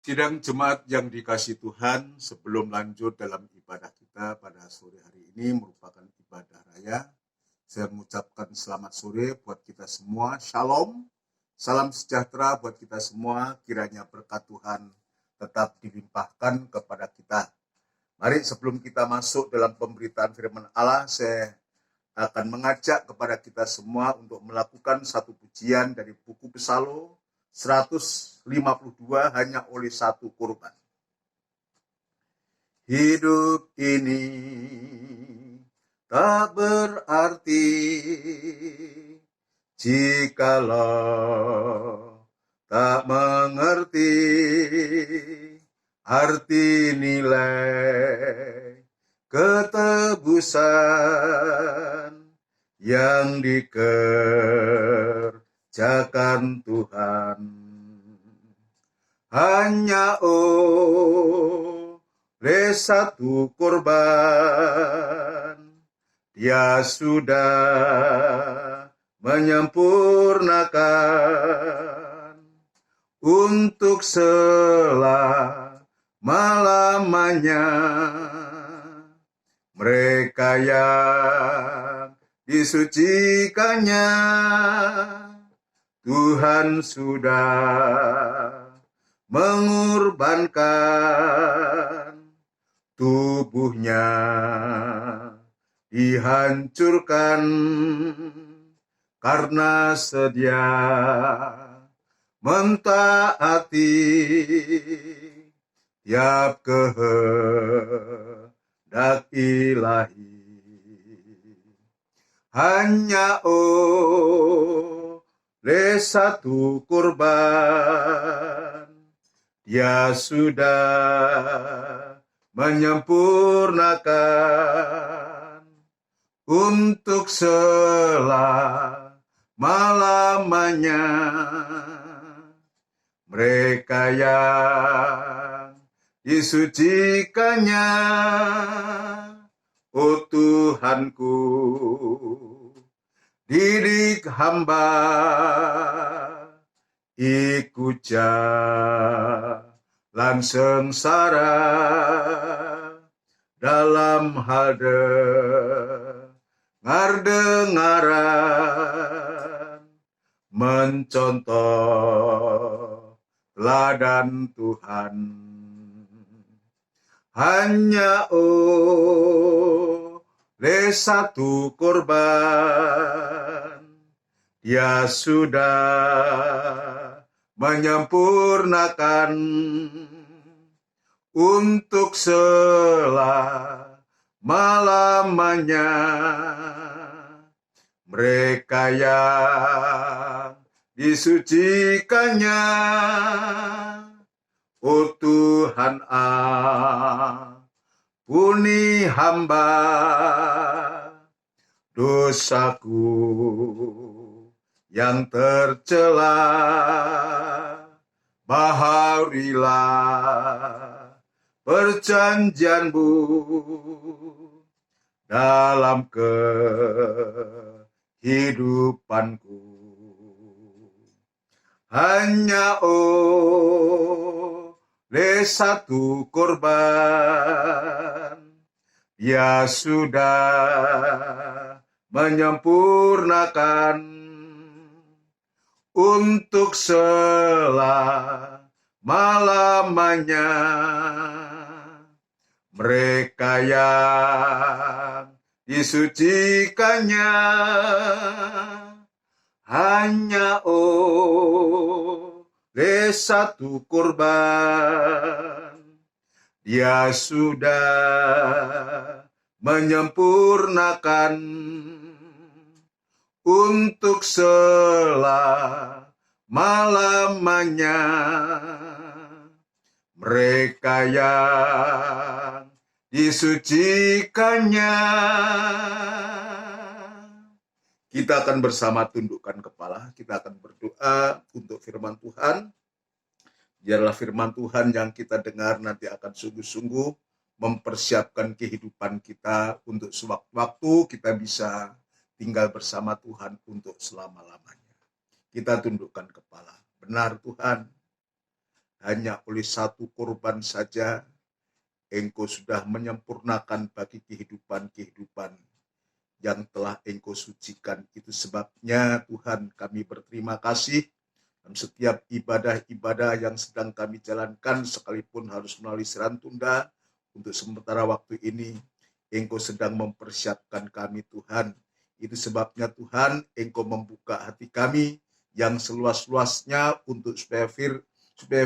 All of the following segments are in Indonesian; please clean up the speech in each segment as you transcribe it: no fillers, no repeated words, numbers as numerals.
Sidang jemaat yang dikasihi Tuhan, sebelum lanjut dalam ibadah kita pada sore hari ini merupakan ibadah raya. Saya mengucapkan selamat sore buat kita semua. Shalom, salam sejahtera buat kita semua. Kiranya berkat Tuhan tetap dilimpahkan kepada kita. Mari sebelum kita masuk dalam pemberitaan firman Allah, saya akan mengajak kepada kita semua untuk melakukan satu pujian dari buku Psalm 152 hanya oleh satu korban. Hidup ini tak berarti jikalau tak mengerti arti nilai ketebusan yang dikerjakan Tuhan. Hanya oleh satu korban Dia sudah menyempurnakan untuk selama-lamanya mereka yang disucikannya. Tuhan sudah mengorbankan tubuhnya, dihancurkan karena sedia mentaati tiap kehendak ilahi. Hanya oleh satu korban Dia sudah menyempurnakan untuk selama-lamanya mereka yang disucikannya. Oh Tuhanku, didik hamba ikut jalan sengsara dalam hal dengar-dengaran, mencontoh teladan Tuhan. Hanya oleh satu korban Dia sudah menyempurnakan untuk selama-lamanya mereka yang disucikannya. Oh Tuhan, ampuni hamba dosaku yang tercela. Bahaurilah perjanjian-Mu dalam kehidupanku. Hanya oleh satu korban Dia sudah menyempurnakan untuk selama-lamanya mereka yang disucikannya. Hanya oleh satu korban Dia sudah menyempurnakan untuk selama-lamanya mereka yang disucikannya. Kita akan bersama tundukkan kepala, kita akan berdoa untuk firman Tuhan. Biarlah firman Tuhan yang kita dengar nanti akan sungguh-sungguh mempersiapkan kehidupan kita untuk sewaktu-waktu kita bisa tinggal bersama Tuhan untuk selama-lamanya. Kita tundukkan kepala. Benar Tuhan, hanya oleh satu korban saja Engkau sudah menyempurnakan bagi kehidupan-kehidupan yang telah Engkau sucikan. Itu sebabnya Tuhan kami berterima kasih dalam setiap ibadah-ibadah yang sedang kami jalankan, sekalipun harus melalui seran tunda untuk sementara waktu ini. Engkau sedang mempersiapkan kami, Tuhan. Itu sebabnya Tuhan, Engkau membuka hati kami yang seluas-luasnya untuk supaya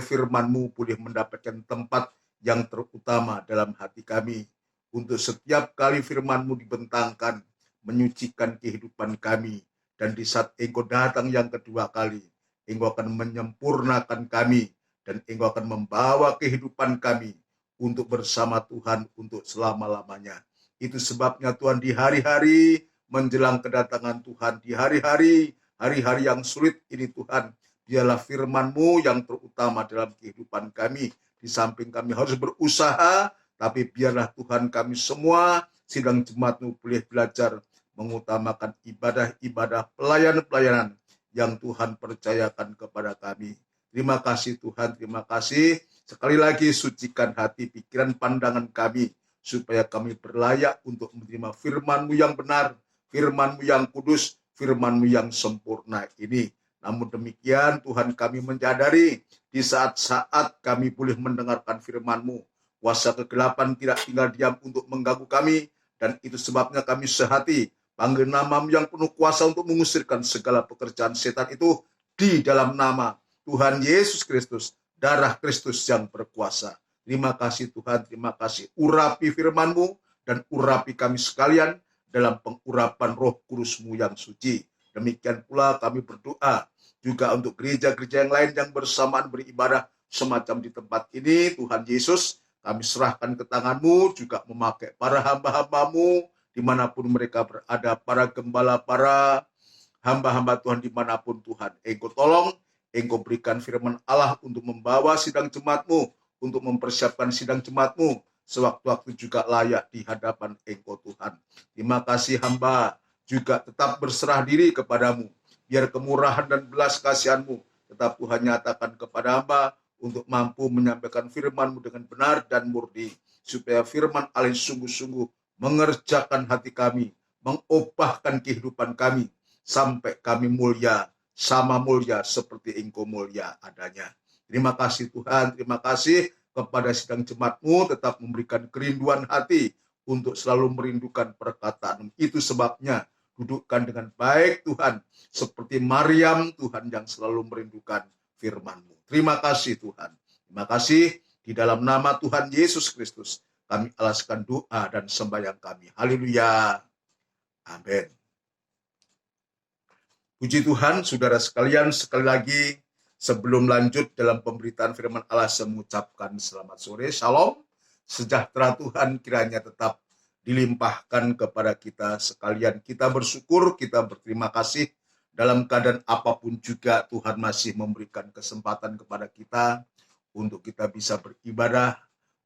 firman-Mu boleh mendapatkan tempat yang terutama dalam hati kami. Untuk setiap kali firman-Mu dibentangkan, menyucikan kehidupan kami. Dan di saat Engkau datang yang kedua kali, Engkau akan menyempurnakan kami, dan Engkau akan membawa kehidupan kami untuk bersama Tuhan untuk selama-lamanya. Itu sebabnya Tuhan, di hari-hari menjelang kedatangan Tuhan, di hari-hari yang sulit ini Tuhan, biarlah firman-Mu yang terutama dalam kehidupan kami. Di samping kami harus berusaha, tapi biarlah Tuhan kami semua sidang jemaat-Mu boleh belajar mengutamakan ibadah-ibadah pelayanan yang Tuhan percayakan kepada kami. Terima kasih Tuhan, terima kasih. Sekali lagi sucikan hati, pikiran, pandangan kami, supaya kami berlayak untuk menerima firman-Mu yang benar, firman-Mu yang kudus, firman-Mu yang sempurna ini. Namun demikian Tuhan, kami menyadari di saat-saat kami boleh mendengarkan firman-Mu, kuasa kegelapan tidak tinggal diam untuk mengganggu kami, dan itu sebabnya kami sehati panggil nama-Mu yang penuh kuasa untuk mengusirkan segala pekerjaan setan itu di dalam nama Tuhan Yesus Kristus, darah Kristus yang berkuasa. Terima kasih Tuhan, terima kasih. Urapi firman-Mu dan urapi kami sekalian dalam pengurapan Roh Kudus-Mu yang suci. Demikian pula kami berdoa juga untuk gereja-gereja yang lain yang bersamaan beribadah semacam di tempat ini. Tuhan Yesus, kami serahkan ke tangan-Mu, juga memakai para hamba-hamba-Mu dimanapun mereka berada, para gembala, para hamba-hamba Tuhan dimanapun Tuhan. Engkau tolong, Engkau berikan firman Allah untuk membawa sidang jemaat-Mu, untuk mempersiapkan sidang jemaat-Mu, sewaktu-waktu juga layak di hadapan Engkau Tuhan. Terima kasih, hamba juga tetap berserah diri kepadamu, biar kemurahan dan belas kasihan-Mu tetap Tuhan nyatakan kepada hamba, untuk mampu menyampaikan firman-Mu dengan benar dan murni, supaya firman Allah sungguh-sungguh mengerjakan hati kami, mengubahkan kehidupan kami, sampai kami mulia, sama mulia seperti Engkau mulia adanya. Terima kasih Tuhan, terima kasih kepada sidang jemaat-Mu, tetap memberikan kerinduan hati untuk selalu merindukan perkataan. Itu sebabnya dudukkan dengan baik Tuhan, seperti Maryam Tuhan yang selalu merindukan firman-Mu. Terima kasih Tuhan, terima kasih. Di dalam nama Tuhan Yesus Kristus kami alaskan doa dan sembahyang kami. Haleluya. Amin. Puji Tuhan, saudara sekalian, sekali lagi sebelum lanjut dalam pemberitaan firman Allah, saya mengucapkan selamat sore, shalom, sejahtera Tuhan kiranya tetap dilimpahkan kepada kita sekalian. Kita bersyukur, kita berterima kasih dalam keadaan apapun juga Tuhan masih memberikan kesempatan kepada kita untuk kita bisa beribadah,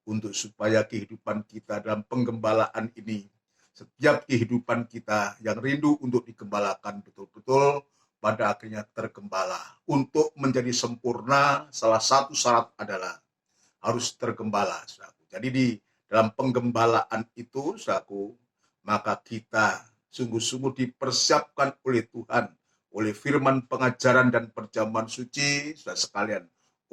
untuk supaya kehidupan kita dalam penggembalaan ini, setiap kehidupan kita yang rindu untuk digembalakan betul-betul pada akhirnya tergembala. Untuk menjadi sempurna, salah satu syarat adalah harus tergembala, saudaraku. Jadi di dalam penggembalaan itu, saudaraku, maka kita sungguh-sungguh dipersiapkan oleh Tuhan, oleh firman pengajaran dan perjamuan suci, saudara sekalian,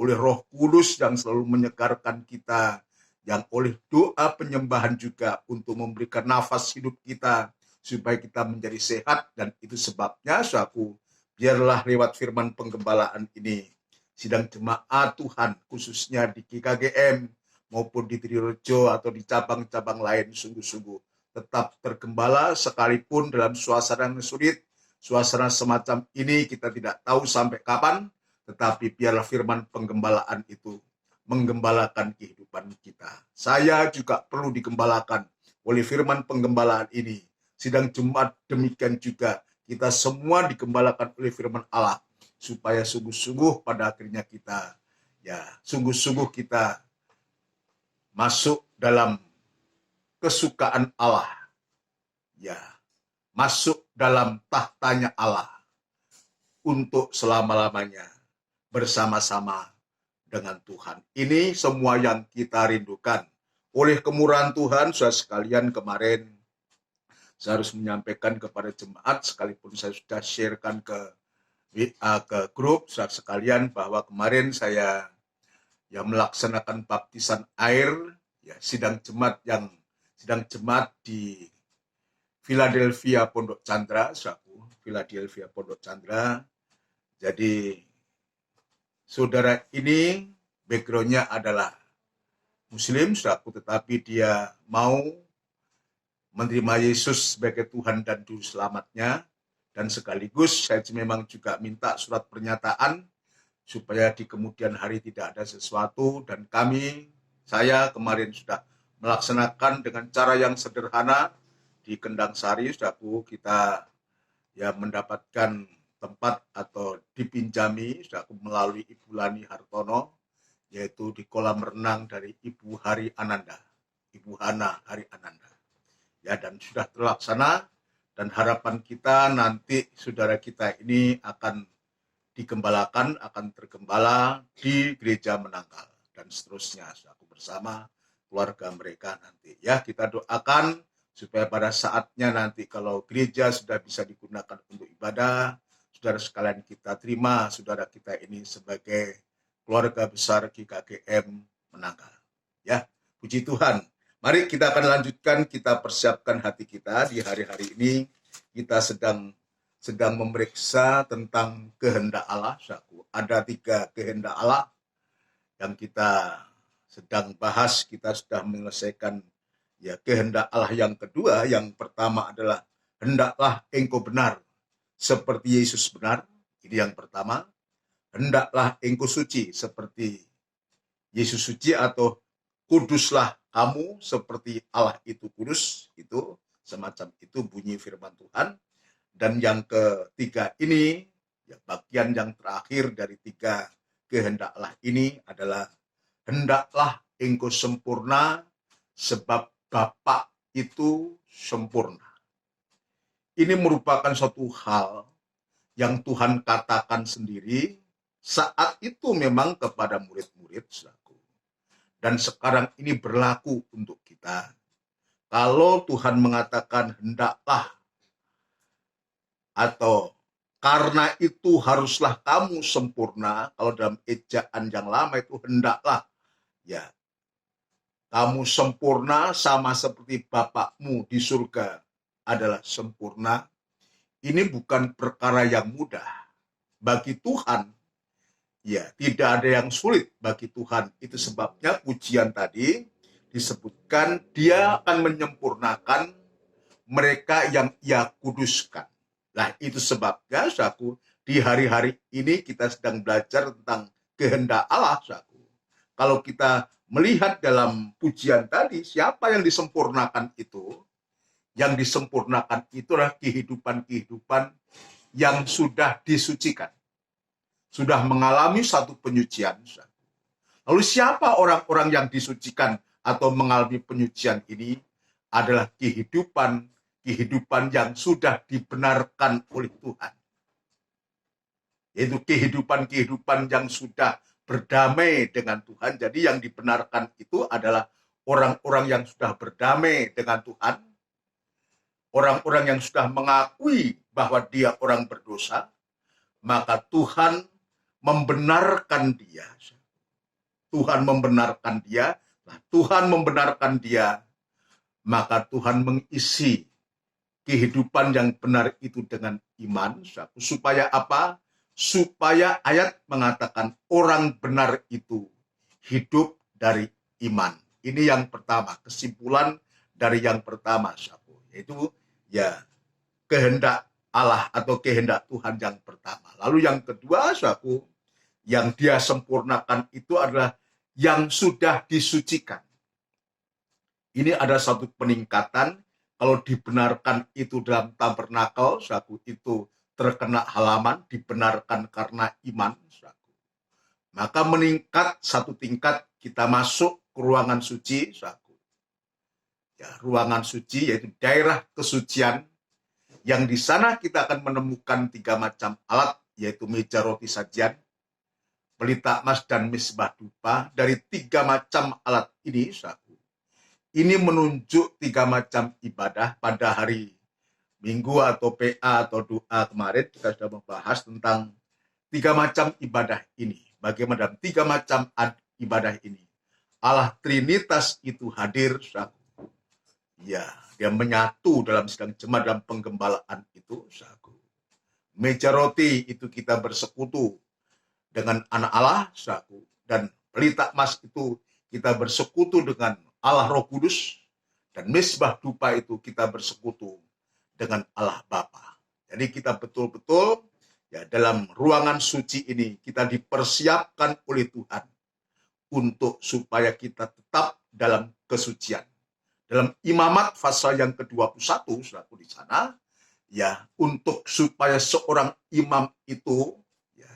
oleh Roh Kudus yang selalu menyegarkan kita, yang oleh doa penyembahan juga untuk memberikan nafas hidup kita, supaya kita menjadi sehat. Dan itu sebabnya, saudaraku, biarlah lewat firman penggembalaan ini, sidang jemaat Tuhan, khususnya di GKGM maupun di Trirejo atau di cabang-cabang lain, sungguh-sungguh tetap tergembala, sekalipun dalam suasana yang sulit, suasana semacam ini kita tidak tahu sampai kapan, tetapi biarlah firman penggembalaan itu menggembalakan kehidupan kita. Saya juga perlu digembalakan oleh firman penggembalaan ini. Sidang Jumat demikian juga, kita semua digembalakan oleh firman Allah, supaya sungguh-sungguh pada akhirnya kita, sungguh-sungguh kita masuk dalam kesukaan Allah, masuk dalam tahtanya Allah untuk selama-lamanya bersama-sama dengan Tuhan. Ini semua yang kita rindukan. Oleh kemurahan Tuhan, saudara sekalian, kemarin saya harus menyampaikan kepada jemaat, sekalipun saya sudah sharekan ke WA, ke grup, saudara sekalian, bahwa kemarin saya melaksanakan baptisan air, sidang jemaat di Philadelphia Pondok Chandra, Philadelphia Pondok Chandra. Jadi saudara ini backgroundnya adalah Muslim, tetapi dia mau menerima Yesus sebagai Tuhan dan Juru Selamatnya, dan sekaligus saya memang juga minta surat pernyataan supaya di kemudian hari tidak ada sesuatu, dan saya kemarin sudah melaksanakan dengan cara yang sederhana di Kendang Sari, saudaraku, kita mendapatkan tempat atau dipinjami, saudaraku, melalui Ibu Lani Hartono, yaitu di kolam renang dari Ibu Hari Ananda, Ibu Hana Hari Ananda. Dan sudah terlaksana, dan harapan kita nanti saudara kita ini akan digembalakan, akan tergembala di gereja Menanggal dan seterusnya, aku bersama keluarga mereka nanti. Kita doakan supaya pada saatnya nanti kalau gereja sudah bisa digunakan untuk ibadah, saudara sekalian kita terima saudara kita ini sebagai keluarga besar GKGM Menanggal. Puji Tuhan. Mari kita akan lanjutkan, kita persiapkan hati kita di hari-hari ini. Kita sedang memeriksa tentang kehendak Allah. Ada 3 kehendak Allah yang kita sedang bahas. Kita sudah menyelesaikan kehendak Allah yang kedua. Yang pertama adalah hendaklah engkau benar seperti Yesus benar. Ini yang pertama. Hendaklah engkau suci seperti Yesus suci, atau kuduslah kamu seperti Allah itu kudus. Itu semacam itu bunyi firman Tuhan. Dan yang ketiga ini, bagian yang terakhir dari 3 kehendak Allah ini adalah hendaklah engkau sempurna sebab Bapa itu sempurna. Ini merupakan suatu hal yang Tuhan katakan sendiri saat itu memang kepada murid-murid, dan sekarang ini berlaku untuk kita. Kalau Tuhan mengatakan hendaklah, atau karena itu haruslah kamu sempurna, kalau dalam ejaan yang lama itu hendaklah kamu sempurna sama seperti Bapakmu di surga adalah sempurna. Ini bukan perkara yang mudah bagi Tuhan. Tidak ada yang sulit bagi Tuhan. Itu sebabnya pujian tadi disebutkan dia akan menyempurnakan mereka yang ia kuduskan. Nah, itu sebabnya, di hari-hari ini kita sedang belajar tentang kehendak Allah, Kalau kita melihat dalam pujian tadi, siapa yang disempurnakan itu? Yang disempurnakan itu adalah kehidupan-kehidupan yang sudah disucikan. Sudah mengalami satu penyucian. Lalu siapa orang-orang yang disucikan atau mengalami penyucian ini? Adalah kehidupan yang sudah dibenarkan oleh Tuhan. Yaitu kehidupan yang sudah berdamai dengan Tuhan. Jadi yang dibenarkan itu adalah orang-orang yang sudah berdamai dengan Tuhan. Orang-orang yang sudah mengakui bahwa dia orang berdosa. Maka Tuhan membenarkan dia. Tuhan membenarkan dia. Nah, Tuhan membenarkan dia. Maka Tuhan mengisi kehidupan yang benar itu dengan iman. Supaya apa? Supaya ayat mengatakan orang benar itu hidup dari iman. Ini yang pertama, kesimpulan dari yang pertama, yaitu kehendak Allah atau kehendak Tuhan yang pertama. Lalu yang kedua, yang dia sempurnakan itu adalah yang sudah disucikan. Ini ada satu peningkatan. Kalau dibenarkan itu dalam tabernakel, itu terkena halaman, dibenarkan karena iman, maka meningkat satu tingkat, kita masuk ke ruangan suci, ruangan suci yaitu daerah kesucian, yang di sana kita akan menemukan 3 macam alat, yaitu meja roti sajian, pelita emas dan misbah dupa. Dari 3 macam alat ini, saudaraku, ini menunjuk 3 macam ibadah. Pada hari Minggu atau PA atau doa kemarin kita sudah membahas tentang 3 macam ibadah ini. Bagaimana dalam 3 macam ibadah ini Allah Trinitas itu hadir, saudaraku. Ya, dia menyatu dalam sidang jemaat dalam penggembalaan itu, saudaraku. Meja roti itu kita bersekutu dengan anak Allah, saudaraku. Dan pelita emas itu kita bersekutu dengan Allah Roh Kudus. Dan misbah dupa itu kita bersekutu dengan Allah Bapa. Jadi kita betul-betul ya dalam ruangan suci ini kita dipersiapkan oleh Tuhan untuk supaya kita tetap dalam kesucian. Dalam Imamat pasal yang ke-21, saudaraku, di sana, ya, untuk supaya seorang imam itu ya,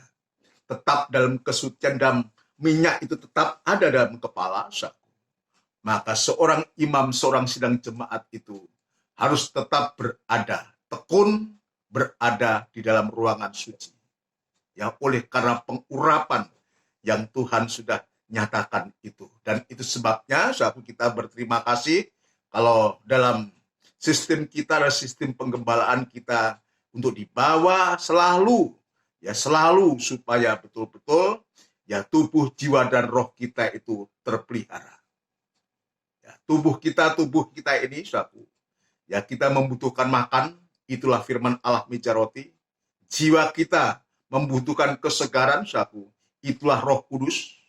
tetap dalam kesucian dan minyak itu tetap ada dalam kepala, saudaraku, maka seorang imam, seorang sidang jemaat itu harus tetap berada, tekun berada di dalam ruangan suci. Ya, oleh karena pengurapan yang Tuhan sudah nyatakan itu. Dan itu sebabnya, saudaraku, kita berterima kasih kalau dalam sistem kita adalah sistem penggembalaan kita untuk dibawa selalu, ya selalu supaya betul-betul ya tubuh, jiwa, dan roh kita itu terpelihara. Ya, tubuh kita ini, saudaraku, ya kita membutuhkan makan, itulah firman Allah meja roti. Jiwa kita membutuhkan kesegaran, saudaraku, itulah Roh Kudus.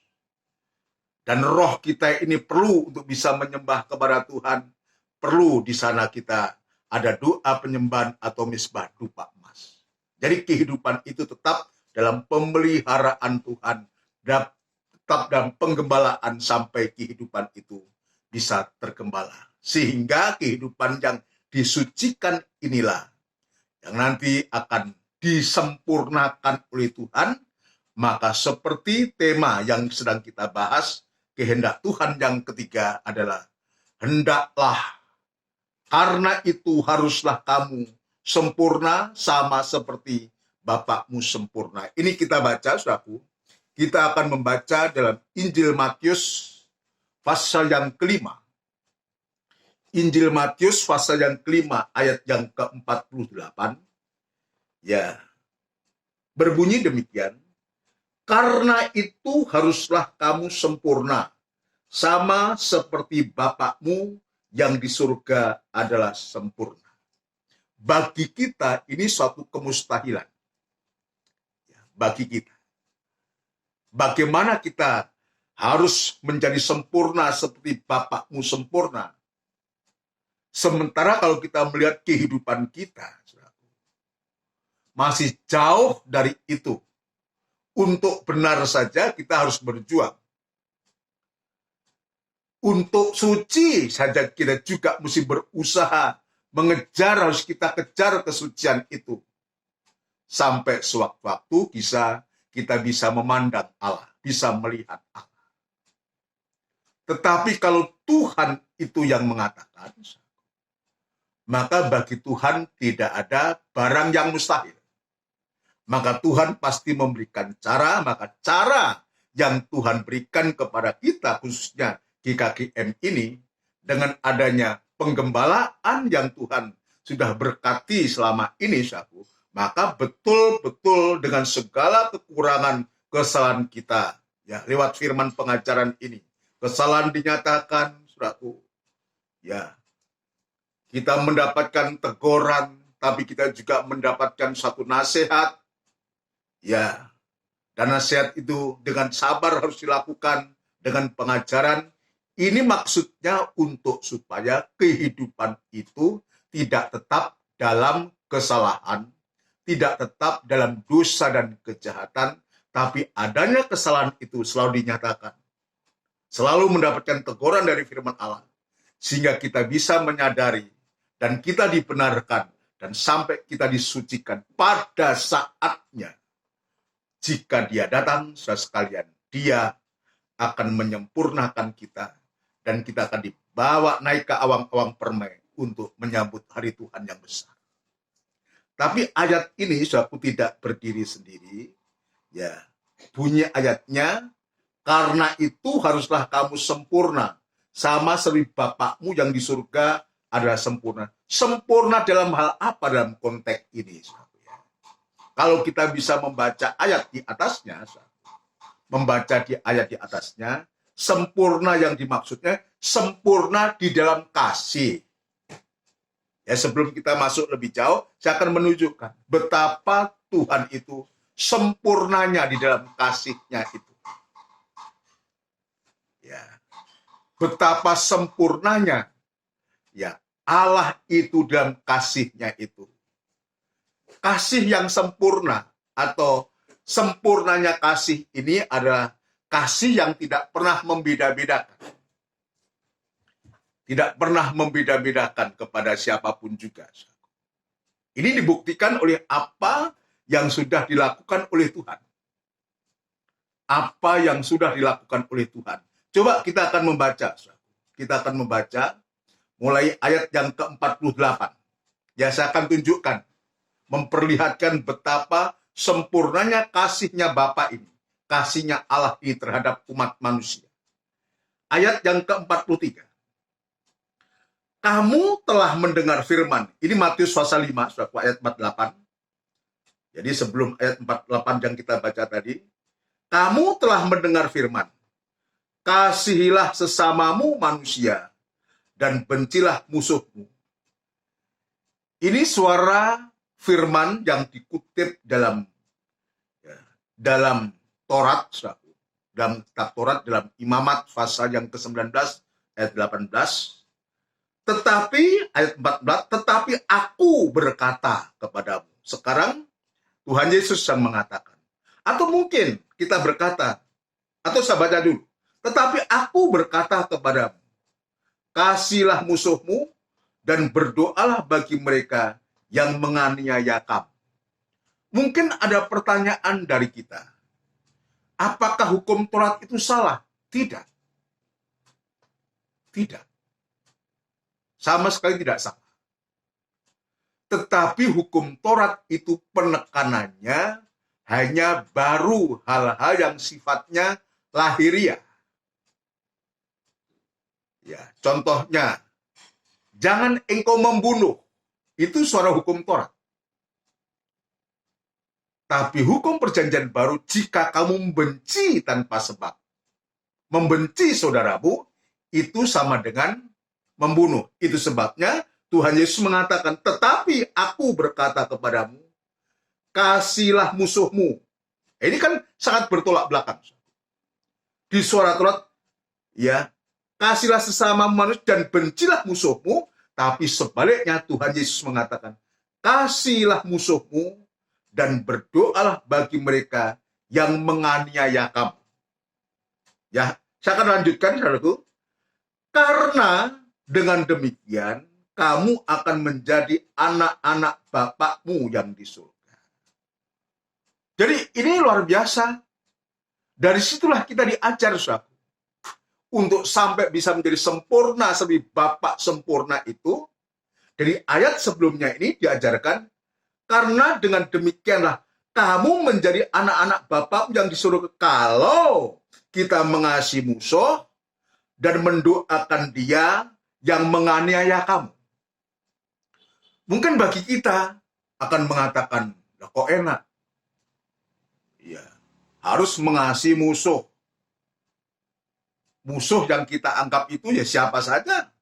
Dan roh kita ini perlu untuk bisa menyembah kepada Tuhan. Perlu di sana kita ada doa penyembahan atau misbah dupa emas. Jadi kehidupan itu tetap dalam pemeliharaan Tuhan, tetap dalam penggembalaan sampai kehidupan itu bisa tergembala. Sehingga kehidupan yang disucikan inilah yang nanti akan disempurnakan oleh Tuhan. Maka seperti tema yang sedang kita bahas, kehendak Tuhan yang ketiga adalah hendaklah, karena itu haruslah kamu sempurna sama seperti Bapakmu sempurna. Ini kita baca, saudaraku. Kita akan membaca dalam Injil Matius pasal yang ke-5. Injil Matius pasal yang ke-5 ayat yang ke-48. Ya, berbunyi demikian. Karena itu haruslah kamu sempurna, sama seperti Bapakmu yang di surga adalah sempurna. Bagi kita ini suatu kemustahilan. Bagi kita. Bagaimana kita harus menjadi sempurna seperti Bapakmu sempurna. Sementara kalau kita melihat kehidupan kita, masih jauh dari itu. Untuk benar saja kita harus berjuang. Untuk suci saja kita juga mesti berusaha mengejar, harus kita kejar kesucian itu. Sampai sewaktu-waktu kita bisa memandang Allah, bisa melihat Allah. Tetapi kalau Tuhan itu yang mengatakan, maka bagi Tuhan tidak ada barang yang mustahil. Maka Tuhan pasti memberikan cara, maka cara yang Tuhan berikan kepada kita, khususnya GKGM ini, dengan adanya penggembalaan yang Tuhan sudah berkati selama ini, saudaraku, maka betul-betul dengan segala kekurangan, kesalahan kita, ya lewat firman pengajaran ini, kesalahan dinyatakan, saudaraku, ya kita mendapatkan teguran, tapi kita juga mendapatkan satu nasihat. Ya, dan nasihat itu dengan sabar harus dilakukan, dengan pengajaran. Ini maksudnya untuk supaya kehidupan itu tidak tetap dalam kesalahan, tidak tetap dalam dosa dan kejahatan, tapi adanya kesalahan itu selalu dinyatakan. Selalu mendapatkan teguran dari firman Allah, sehingga kita bisa menyadari dan kita dibenarkan dan sampai kita disucikan pada saatnya. Jika dia datang, saudara sekalian, dia akan menyempurnakan kita dan kita akan dibawa naik ke awang-awang permai untuk menyambut hari Tuhan yang besar. Tapi ayat ini, saudaraku, tidak berdiri sendiri. Ya, Bunyi ayatnya, karena itu haruslah kamu sempurna, sama seperti Bapakmu yang di surga adalah sempurna. Sempurna dalam hal apa dalam konteks ini? Kalau kita bisa membaca ayat di atasnya, sempurna yang dimaksudnya, sempurna di dalam kasih. Ya, sebelum kita masuk lebih jauh, saya akan menunjukkan betapa Tuhan itu sempurnanya di dalam kasih-Nya itu. Ya, betapa sempurnanya ya Allah itu dalam kasih-Nya itu. Kasih yang sempurna atau sempurnanya kasih ini adalah kasih yang tidak pernah membeda-bedakan. Tidak pernah membeda-bedakan kepada siapapun juga. Ini dibuktikan oleh apa yang sudah dilakukan oleh Tuhan. Apa yang sudah dilakukan oleh Tuhan. Coba kita akan membaca. Kita akan membaca mulai ayat yang ke-48. Ya, saya akan tunjukkan. Memperlihatkan betapa sempurnanya kasih-Nya Bapa ini. Kasih-Nya Allah ini terhadap umat manusia. Ayat yang ke-43. Kamu telah mendengar firman. Ini Matius pasal 5, ayat 48. Jadi sebelum ayat 48 yang kita baca tadi. Kamu telah mendengar firman. Kasihilah sesamamu manusia dan bencilah musuhmu. Ini suara firman yang dikutip dalam Taurat, dalam kitab Taurat, dalam Imamat pasal yang ke-19 ayat 18. Tetapi ayat 14, tetapi aku berkata kepadamu. Sekarang Tuhan Yesus yang mengatakan. Atau mungkin kita berkata, atau saya baca dulu. Tetapi aku berkata kepadamu, kasihilah musuhmu dan berdoalah bagi mereka yang menganiaya kamu. Mungkin ada pertanyaan dari kita. Apakah hukum Taurat itu salah? Tidak. Tidak. Sama sekali tidak salah. Tetapi hukum Taurat itu penekanannya hanya baru hal-hal yang sifatnya lahiriah. Ya, contohnya, jangan engkau membunuh. Itu suara hukum Taurat. Tapi hukum perjanjian baru, jika kamu membenci tanpa sebab, membenci saudaramu, itu sama dengan membunuh. Itu sebabnya Tuhan Yesus mengatakan, tetapi aku berkata kepadamu, kasihilah musuhmu. Ini kan sangat bertolak belakang. Di suara Taurat, ya, kasihilah sesama manusia dan bencilah musuhmu. Tapi sebaliknya Tuhan Yesus mengatakan, kasihilah musuhmu dan berdoalah bagi mereka yang menganiaya kamu. Ya, saya akan lanjutkan, saudaraku. Karena dengan demikian, kamu akan menjadi anak-anak Bapakmu yang di surga. Jadi ini luar biasa. Dari situlah kita diajar, saudaraku. Untuk sampai bisa menjadi sempurna seperti Bapak sempurna itu, dari ayat sebelumnya ini diajarkan, karena dengan demikianlah kamu menjadi anak-anak Bapa yang disuruh. Kalau kita mengasihi musuh dan mendoakan dia yang menganiaya kamu. Mungkin bagi kita akan mengatakan, kok enak? Ya, harus mengasihi musuh. Musuh yang kita anggap itu ya siapa saja.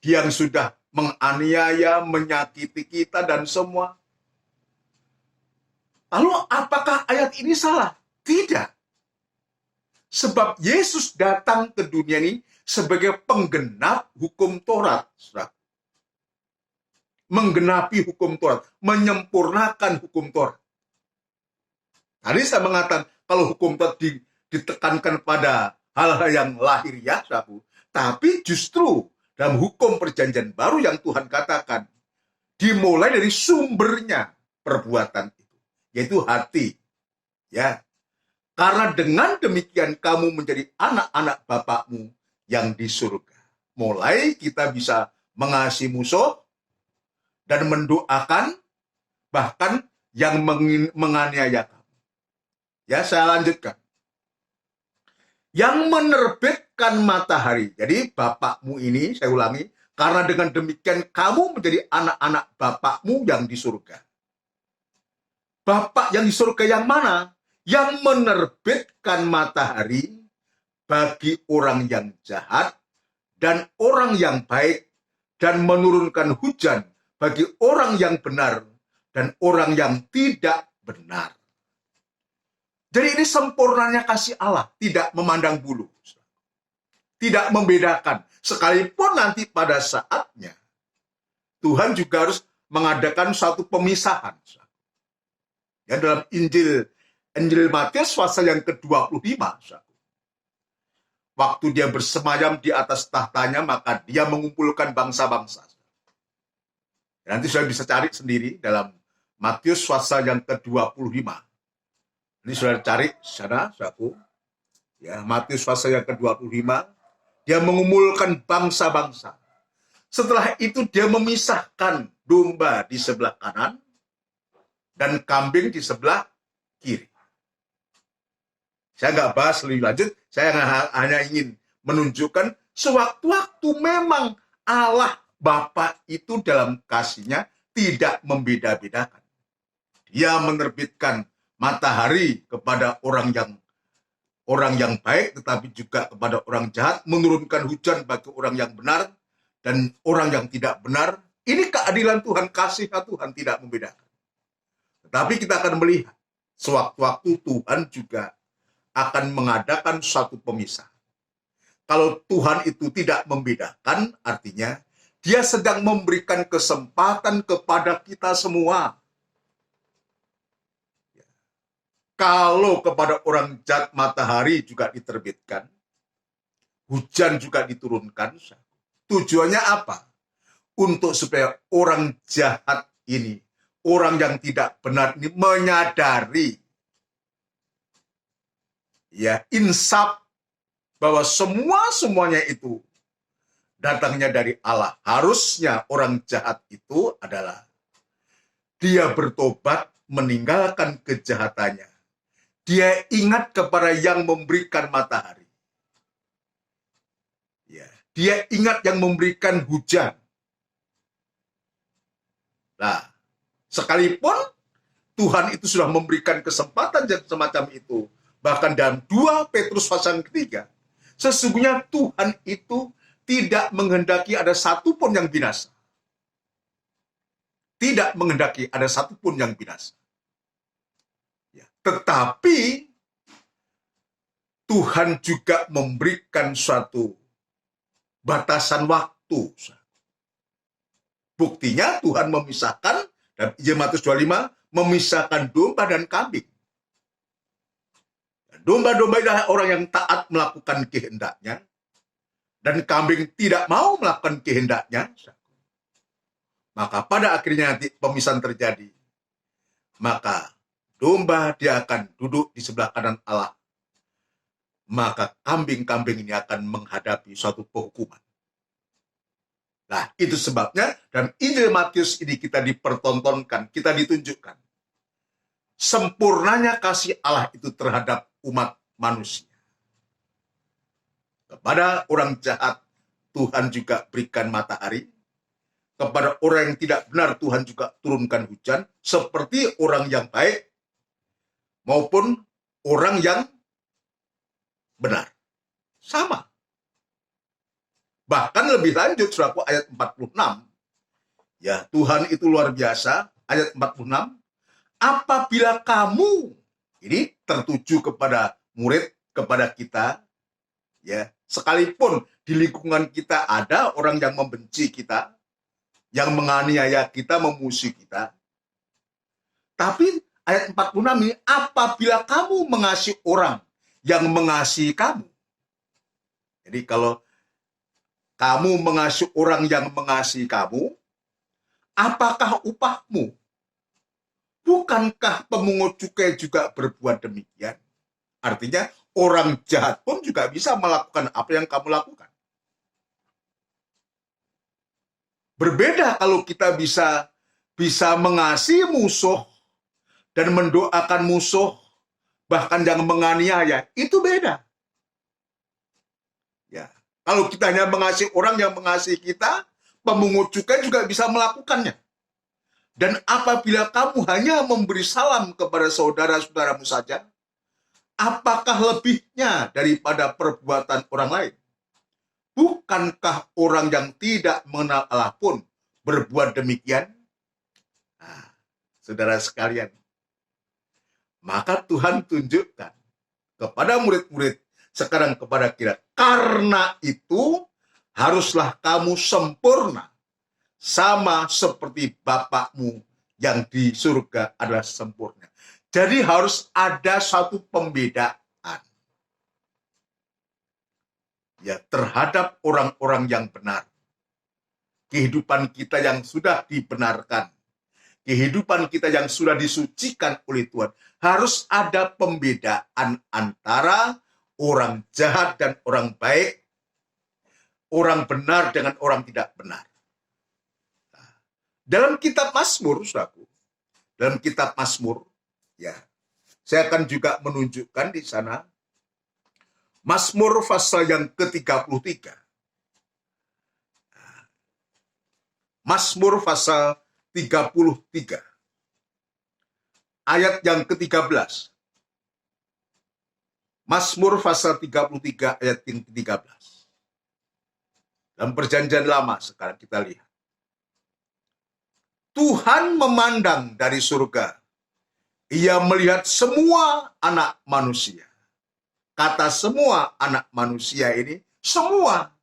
Yang sudah menganiaya, menyakiti kita dan semua. Lalu apakah ayat ini salah? Tidak. Sebab Yesus datang ke dunia ini sebagai penggenap hukum Taurat. Menggenapi hukum Taurat. Menyempurnakan hukum Taurat. Tadi saya mengatakan kalau hukum Taurat ditekankan pada hal-hal yang lahiriah, tapi justru dalam hukum perjanjian baru yang Tuhan katakan, dimulai dari sumbernya perbuatan itu, yaitu hati. Ya, karena dengan demikian kamu menjadi anak-anak Bapakmu yang di surga. Mulai kita bisa mengasihi musuh dan mendoakan bahkan yang menganiaya kamu. Ya, saya lanjutkan. Yang menerbitkan matahari. Jadi Bapakmu ini, saya ulangi, karena dengan demikian kamu menjadi anak-anak Bapakmu yang di surga. Bapak yang di surga yang mana? Yang menerbitkan matahari bagi orang yang jahat dan orang yang baik, dan menurunkan hujan bagi orang yang benar dan orang yang tidak benar. Jadi ini sempurnanya kasih Allah, tidak memandang bulu, tidak membedakan. Sekalipun nanti pada saatnya Tuhan juga harus mengadakan suatu pemisahan. Ya, dalam Injil Matius pasal yang ke-25, waktu dia bersemayam di atas tahtanya, maka dia mengumpulkan bangsa-bangsa. Nanti saya bisa cari sendiri dalam Matius pasal yang ke-25. Ini sudah cari sana, saudaraku. Ya, Matius pasal yang ke-25, dia mengumpulkan bangsa-bangsa. Setelah itu dia memisahkan domba di sebelah kanan dan kambing di sebelah kiri. Saya nggak bahas lebih lanjut, saya hanya ingin menunjukkan sewaktu-waktu memang Allah Bapa itu dalam kasihnya tidak membeda-bedakan. Dia menerbitkan matahari kepada orang yang baik, tetapi juga kepada orang jahat, menurunkan hujan bagi orang yang benar dan orang yang tidak benar. Ini keadilan Tuhan, kasihnya Tuhan tidak membedakan. Tetapi kita akan melihat sewaktu-waktu Tuhan juga akan mengadakan suatu pemisahan. Kalau Tuhan itu tidak membedakan, artinya dia sedang memberikan kesempatan kepada kita semua. Kalau kepada orang jahat matahari juga diterbitkan, hujan juga diturunkan. Tujuannya apa? Untuk supaya orang jahat ini, orang yang tidak benar ini menyadari, ya, insaf bahwa semuanya itu datangnya dari Allah. Harusnya orang jahat itu adalah dia bertobat, meninggalkan kejahatannya. Dia ingat kepada yang memberikan matahari. Ya, dia ingat yang memberikan hujan. Nah, sekalipun Tuhan itu sudah memberikan kesempatan yang semacam itu, bahkan dalam 2 Petrus pasal ketiga, sesungguhnya Tuhan itu tidak menghendaki ada satupun yang binasa. Tidak menghendaki ada satupun yang binasa. Ya, tetapi Tuhan juga memberikan suatu batasan waktu. Buktinya Tuhan memisahkan, dalam Injil Matius 25, memisahkan domba dan kambing. Domba-domba adalah orang yang taat melakukan kehendaknya, dan kambing tidak mau melakukan kehendaknya. Maka pada akhirnya nanti pemisahan terjadi. Maka domba dia akan duduk di sebelah kanan Allah. Maka kambing-kambing ini akan menghadapi suatu penghukuman. Nah, itu sebabnya dalam Injil Matius ini kita dipertontonkan, kita ditunjukkan sempurnanya kasih Allah itu terhadap umat manusia. Kepada orang jahat, Tuhan juga berikan matahari. Kepada orang yang tidak benar, Tuhan juga turunkan hujan. Seperti orang yang baik maupun orang yang benar. Sama. Bahkan lebih lanjut, saudaraku, ayat 46. Ya, Tuhan itu luar biasa. Ayat 46. Apabila kamu, ini tertuju kepada murid, kepada kita, ya, sekalipun di lingkungan kita ada orang yang membenci kita, yang menganiaya kita, memusuhi kita. Tapi ayat 46 ini, apabila kamu mengasihi orang yang mengasihi kamu. Jadi kalau kamu mengasihi orang yang mengasihi kamu, apakah upahmu? Bukankah pemungut cukai juga berbuat demikian? Artinya orang jahat pun juga bisa melakukan apa yang kamu lakukan. Berbeda kalau kita bisa mengasihi musuh dan mendoakan musuh, bahkan yang menganiaya, itu beda. Ya, kalau kita hanya mengasihi orang yang mengasihi kita, pemungut cukai juga bisa melakukannya. Dan apabila kamu hanya memberi salam kepada saudara-saudaramu saja, apakah lebihnya daripada perbuatan orang lain? Bukankah orang yang tidak mengenal Allah pun berbuat demikian? Nah, saudara sekalian, maka Tuhan tunjukkan kepada murid-murid, sekarang kepada kita. Karena itu, haruslah kamu sempurna, sama seperti Bapakmu yang di surga adalah sempurna. Jadi harus ada satu pembedaan ya terhadap orang-orang yang benar. Kehidupan kita yang sudah dibenarkan, kehidupan kita yang sudah disucikan oleh Tuhan, harus ada pembedaan antara orang jahat dan orang baik, orang benar dengan orang tidak benar. Dalam kitab Mazmur, saudaraku, dalam kitab Mazmur, ya, saya akan juga menunjukkan di sana Mazmur pasal yang ke-33. Mazmur pasal 33. Ayat yang ke-13. Mazmur pasal 33 ayat yang ke-13. Dalam perjanjian lama sekarang kita lihat. Tuhan memandang dari surga. Ia melihat semua anak manusia. Kata semua anak manusia ini, semua.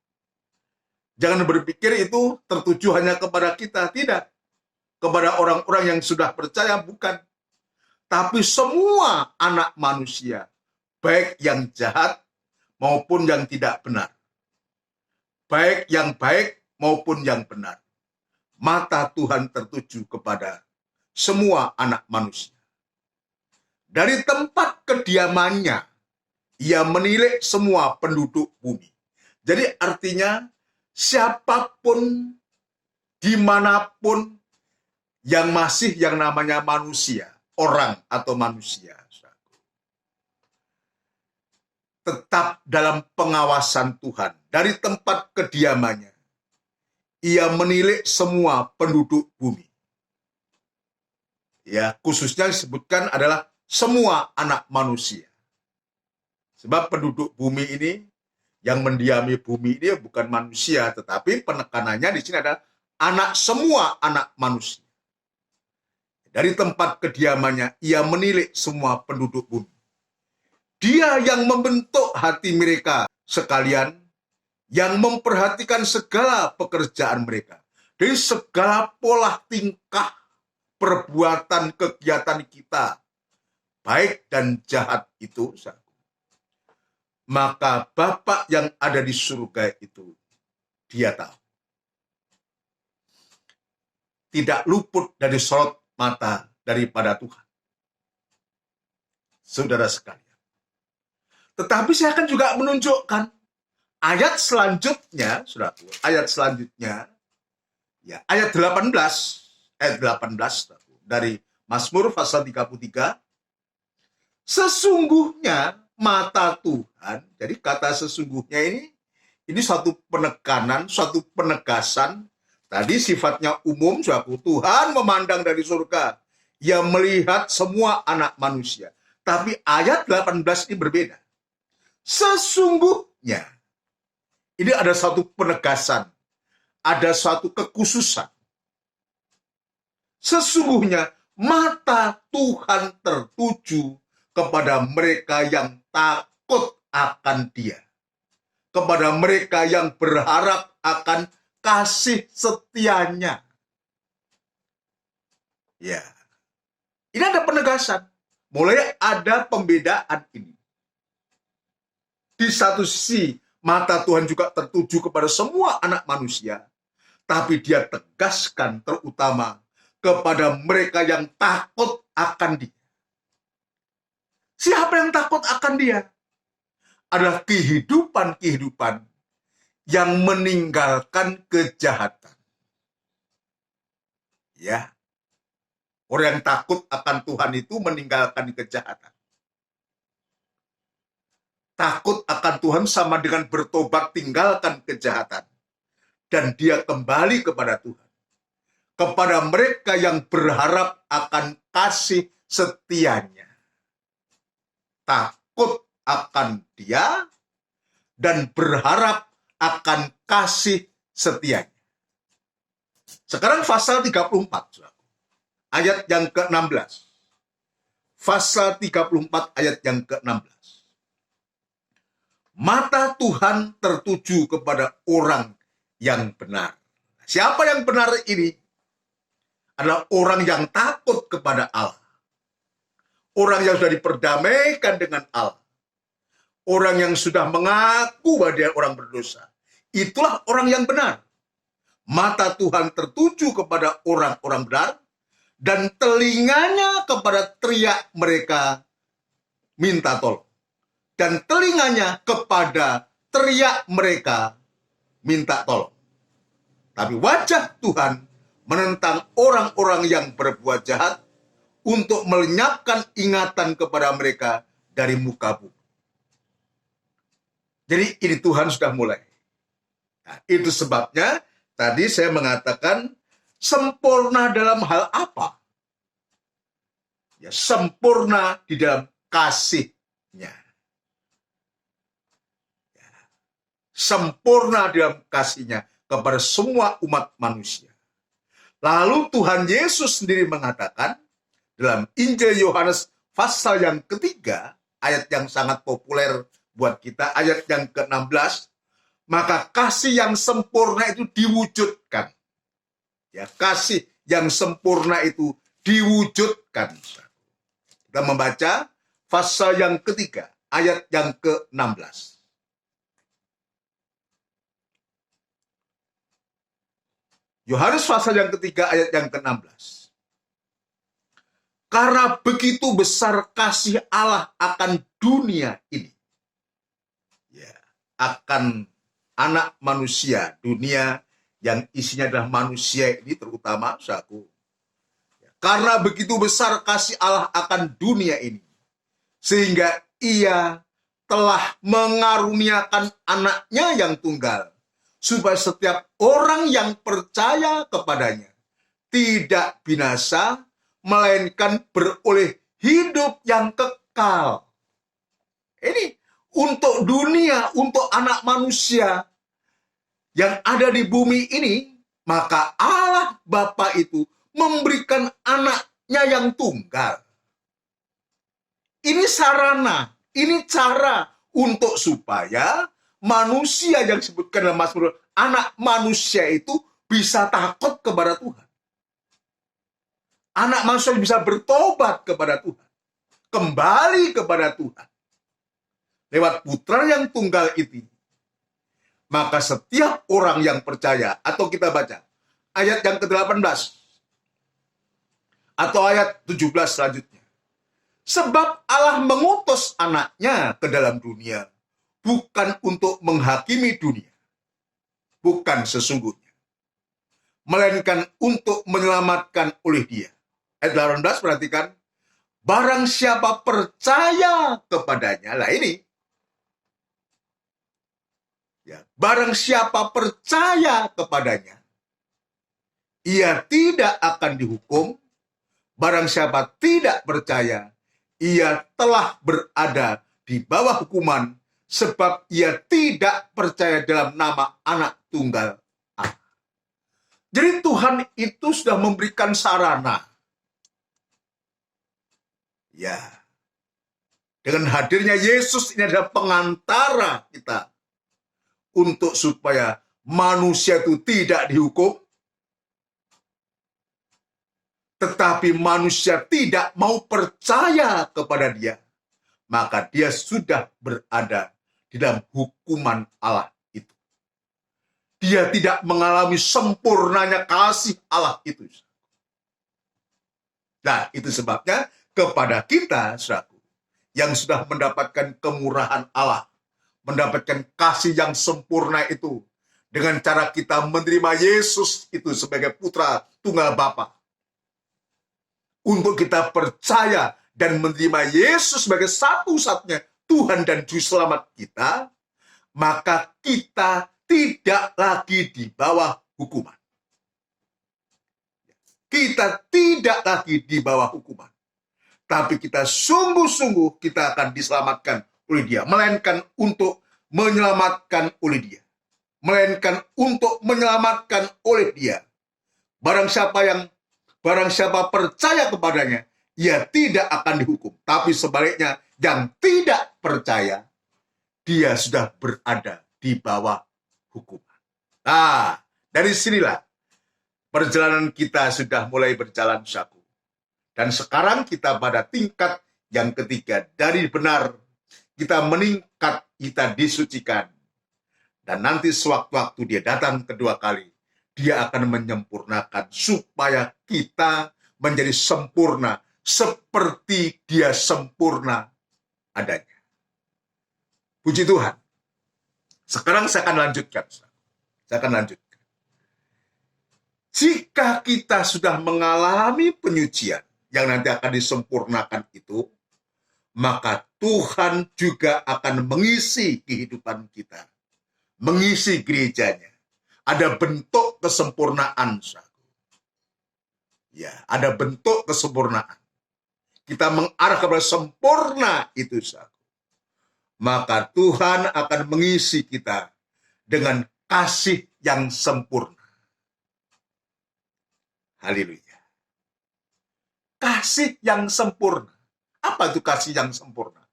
Jangan berpikir itu tertuju hanya kepada kita, tidak. Kepada orang-orang yang sudah percaya, bukan. Tapi semua anak manusia, baik yang jahat maupun yang tidak benar. Baik yang baik maupun yang benar. Mata Tuhan tertuju kepada semua anak manusia. Dari tempat kediamannya, ia menilik semua penduduk bumi. Jadi artinya siapapun, dimanapun yang masih yang namanya manusia, orang atau manusia, tetap dalam pengawasan Tuhan. Dari tempat kediamannya, ia menilik semua penduduk bumi. Ya, khususnya disebutkan adalah semua anak manusia. Sebab penduduk bumi ini, yang mendiami bumi ini bukan manusia, tetapi penekanannya di sini adalah semua anak manusia. Dari tempat kediamannya, ia menilik semua penduduk bumi. Dia yang membentuk hati mereka sekalian, yang memperhatikan segala pekerjaan mereka. Dari segala pola tingkah, perbuatan, kegiatan kita, baik dan jahat itu, maka Bapa yang ada di surga itu, dia tahu. Tidak luput dari sorot mata daripada Tuhan. Saudara sekalian. Tetapi saya akan juga menunjukkan ayat selanjutnya, saudaraku, ayat selanjutnya, ya, ayat 18 saudaraku, dari Mazmur pasal 33. Sesungguhnya mata Tuhan, jadi kata sesungguhnya ini suatu penekanan, suatu penegasan. Tadi sifatnya umum, saudaraku, Tuhan memandang dari surga, ia melihat semua anak manusia. Tapi ayat 18 ini berbeda. Sesungguhnya, ini ada satu penegasan, ada satu kekhususan. Sesungguhnya mata Tuhan tertuju kepada mereka yang takut akan Dia, kepada mereka yang berharap akan kasih setianya. Ya, ini ada penegasan. Mulai ada pembedaan ini. Di satu sisi, mata Tuhan juga tertuju kepada semua anak manusia, tapi Dia tegaskan terutama kepada mereka yang takut akan Dia. Siapa yang takut akan Dia? Adalah kehidupan-kehidupan yang meninggalkan kejahatan. Ya, orang yang takut akan Tuhan itu meninggalkan kejahatan. Takut akan Tuhan sama dengan bertobat, tinggalkan kejahatan. Dan dia kembali kepada Tuhan. Kepada mereka yang berharap akan kasih setianya. Takut akan dia dan berharap akan kasih setianya. Sekarang pasal 34, ayat yang ke-16. Pasal 34 ayat yang ke-16. Mata Tuhan tertuju kepada orang yang benar. Siapa yang benar ini? Adalah orang yang takut kepada Allah. Orang yang sudah diperdamaikan dengan Allah. Orang yang sudah mengaku bahwa dia orang berdosa. Itulah orang yang benar. Mata Tuhan tertuju kepada orang-orang benar. Dan telinganya kepada teriak mereka minta tolong. Dan telinganya kepada teriak mereka minta tolong. Tapi wajah Tuhan menentang orang-orang yang berbuat jahat untuk melenyapkan ingatan kepada mereka dari muka bumi. Jadi ini Tuhan sudah mulai. Nah, itu sebabnya tadi saya mengatakan sempurna dalam hal apa? Ya, sempurna di dalam kasihnya. Sempurna dalam kasihnya kepada semua umat manusia. Lalu Tuhan Yesus sendiri mengatakan dalam Injil Yohanes pasal yang ketiga, ayat yang sangat populer buat kita, ayat yang ke-16, maka kasih yang sempurna itu diwujudkan. Ya, kasih yang sempurna itu diwujudkan. Kita membaca pasal yang ketiga, ayat yang ke-16. Yohanes pasal yang ketiga ayat yang ke-16. Karena begitu besar kasih Allah akan dunia ini. Ya, akan anak manusia, dunia yang isinya adalah manusia ini terutama saku. Karena begitu besar kasih Allah akan dunia ini. Sehingga ia telah mengaruniakan anaknya yang tunggal. Supaya setiap orang yang percaya kepadanya tidak binasa, melainkan beroleh hidup yang kekal. Ini untuk dunia, untuk anak manusia yang ada di bumi ini, maka Allah Bapa itu memberikan anaknya yang tunggal. Ini sarana, ini cara untuk supaya manusia yang disebutkan dalam Mazmur, anak manusia itu bisa takut kepada Tuhan. Anak manusia bisa bertobat kepada Tuhan. Kembali kepada Tuhan. Lewat putra yang tunggal itu. Maka setiap orang yang percaya, atau kita baca ayat yang ke-18. Atau ayat 17 selanjutnya. Sebab Allah mengutus anaknya ke dalam dunia. Bukan untuk menghakimi dunia. Bukan sesungguhnya. Melainkan untuk menyelamatkan oleh dia. Ayat 18 perhatikan. Barang siapa percaya kepadanya. Lah ini. Ya, barang siapa percaya kepadanya. Ia tidak akan dihukum. Barang siapa tidak percaya. Ia telah berada di bawah hukuman. Sebab ia tidak percaya dalam nama anak tunggal Allah. Jadi Tuhan itu sudah memberikan sarana. Ya. Dengan hadirnya Yesus ini adalah pengantara kita. Untuk supaya manusia itu tidak dihukum. Tetapi manusia tidak mau percaya kepada dia. Maka dia sudah berada di dalam hukuman Allah itu. Dia tidak mengalami sempurnanya kasih Allah itu. Nah, itu sebabnya kepada kita, saudaraku, yang sudah mendapatkan kemurahan Allah, mendapatkan kasih yang sempurna itu, dengan cara kita menerima Yesus itu sebagai putra tunggal Bapa. Untuk kita percaya dan menerima Yesus sebagai satu-satunya Tuhan dan Juru Selamat kita, maka kita tidak lagi di bawah hukuman. Kita tidak lagi di bawah hukuman. Tapi kita sungguh-sungguh kita akan diselamatkan oleh Dia. Melainkan untuk menyelamatkan oleh Dia. Melainkan untuk menyelamatkan oleh Dia. Barang siapa percaya kepadanya, ia tidak akan dihukum. Tapi sebaliknya, yang tidak percaya, dia sudah berada di bawah hukuman. Nah, dari sinilah perjalanan kita sudah mulai berjalan saku. Dan sekarang kita pada tingkat yang ketiga. Dari benar, kita meningkat, kita disucikan. Dan nanti sewaktu-waktu dia datang kedua kali, dia akan menyempurnakan supaya kita menjadi sempurna seperti dia sempurna adanya. Puji Tuhan. Sekarang saya akan lanjutkan. Jika kita sudah mengalami penyucian yang nanti akan disempurnakan itu, maka Tuhan juga akan mengisi kehidupan kita. Mengisi gerejanya. Ada bentuk kesempurnaan. Ya, ada bentuk kesempurnaan. Kita mengarah kepada sempurna itu. Maka Tuhan akan mengisi kita dengan kasih yang sempurna. Haleluya. Kasih yang sempurna. Apa itu kasih yang sempurna?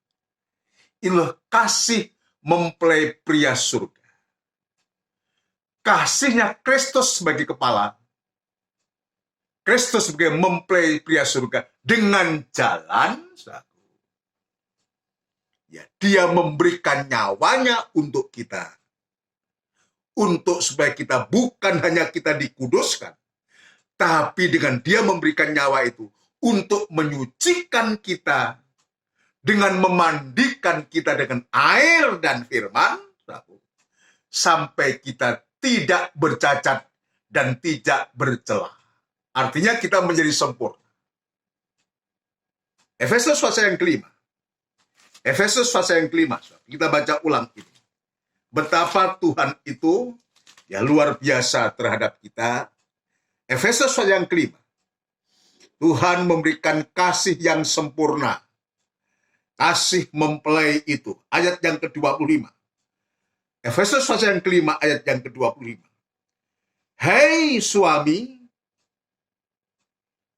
Inilah kasih mempelai pria surga. Kasihnya Kristus sebagai kepala. Kristus sebagai mempelai pria surga dengan jalan ya, dia memberikan nyawanya untuk kita. Untuk supaya kita bukan hanya kita dikuduskan, tapi dengan dia memberikan nyawa itu untuk menyucikan kita dengan memandikan kita dengan air dan firman sampai kita tidak bercacat dan tidak bercela. Artinya kita menjadi sempurna. Efesus pasal yang kelima. Efesus pasal yang kelima. Kita baca ulang ini. Betapa Tuhan itu ya luar biasa terhadap kita. Efesus pasal yang kelima. Tuhan memberikan kasih yang sempurna. Kasih mempelai itu. Ayat yang ke-25. Efesus pasal yang kelima ayat yang ke-25. Hei suami,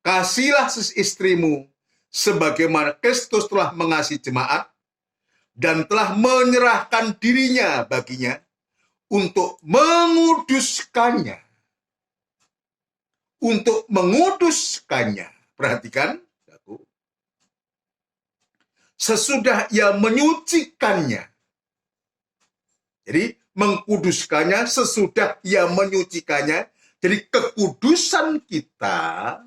kasihlah istrimu sebagaimana Kristus telah mengasihi jemaat dan telah menyerahkan dirinya baginya untuk menguduskannya. Untuk menguduskannya. Perhatikan. Sesudah ia menyucikannya. Jadi mengkuduskannya sesudah ia menyucikannya. Jadi kekudusan kita,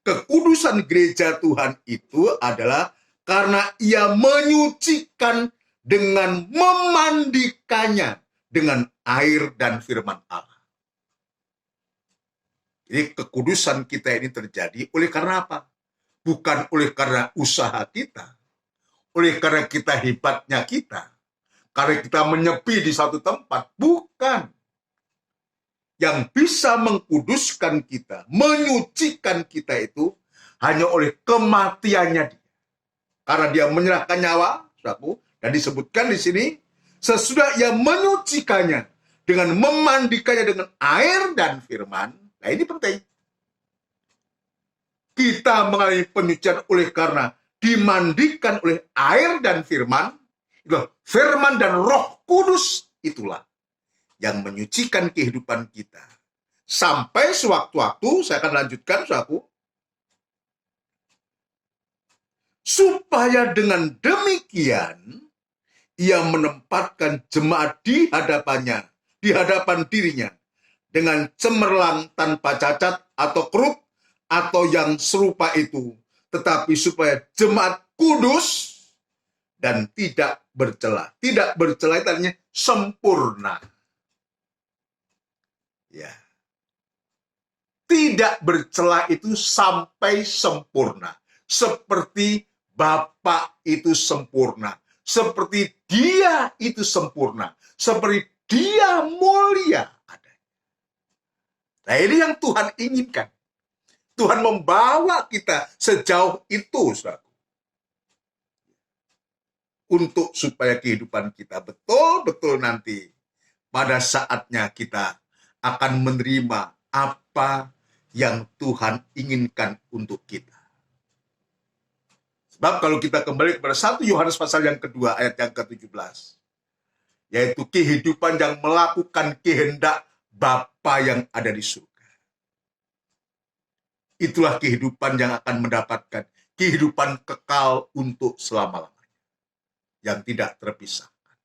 kekudusan gereja Tuhan itu adalah karena ia menyucikan dengan memandikannya dengan air dan firman Allah. Jadi kekudusan kita ini terjadi oleh karena apa? Bukan oleh karena usaha kita. Oleh karena kita hebatnya kita. Karena kita menyepi di satu tempat. Bukan. Yang bisa mengkuduskan kita, menyucikan kita itu hanya oleh kematiannya dia. Karena dia menyerahkan nyawa, dan disebutkan di sini, sesudah ia menyucikannya dengan memandikannya dengan air dan firman. Nah ini penting. Kita mengalami penyucian oleh karena dimandikan oleh air dan firman. Firman dan Roh Kudus itulah yang menyucikan kehidupan kita. Sampai sewaktu-waktu, saya akan lanjutkan, saudaraku, supaya dengan demikian ia menempatkan jemaat di hadapannya, di hadapan dirinya, dengan cemerlang tanpa cacat atau keruk atau yang serupa itu, tetapi supaya jemaat kudus dan tidak bercela. Tidak bercela itu artinya sempurna. Ya. Tidak bercela itu sampai sempurna. Seperti Bapa itu sempurna. seperti Dia itu sempurna, seperti Dia mulia. Nah, ini yang Tuhan inginkan. Tuhan membawa kita sejauh itu, saudaraku. Untuk supaya kehidupan kita betul-betul nanti pada saatnya kita akan menerima apa yang Tuhan inginkan untuk kita. Sebab kalau kita kembali kepada 1 Yohanes pasal yang kedua ayat yang ke-17, yaitu kehidupan yang melakukan kehendak Bapa yang ada di surga. Itulah kehidupan yang akan mendapatkan kehidupan kekal untuk selama-lamanya, yang tidak terpisahkan.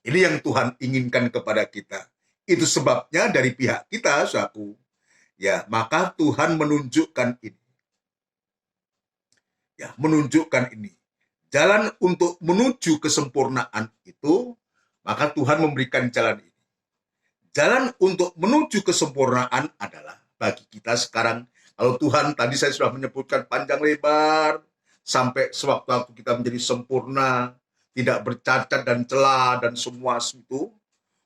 Ini yang Tuhan inginkan kepada kita. Itu sebabnya dari pihak kita, saudaraku, ya, maka Tuhan menunjukkan ini. Ya, menunjukkan ini. Jalan untuk menuju kesempurnaan itu, maka Tuhan memberikan jalan ini. Jalan untuk menuju kesempurnaan adalah bagi kita sekarang, kalau Tuhan tadi saya sudah menyebutkan panjang lebar, sampai sewaktu-waktu kita menjadi sempurna, tidak bercacat dan celah dan semua itu,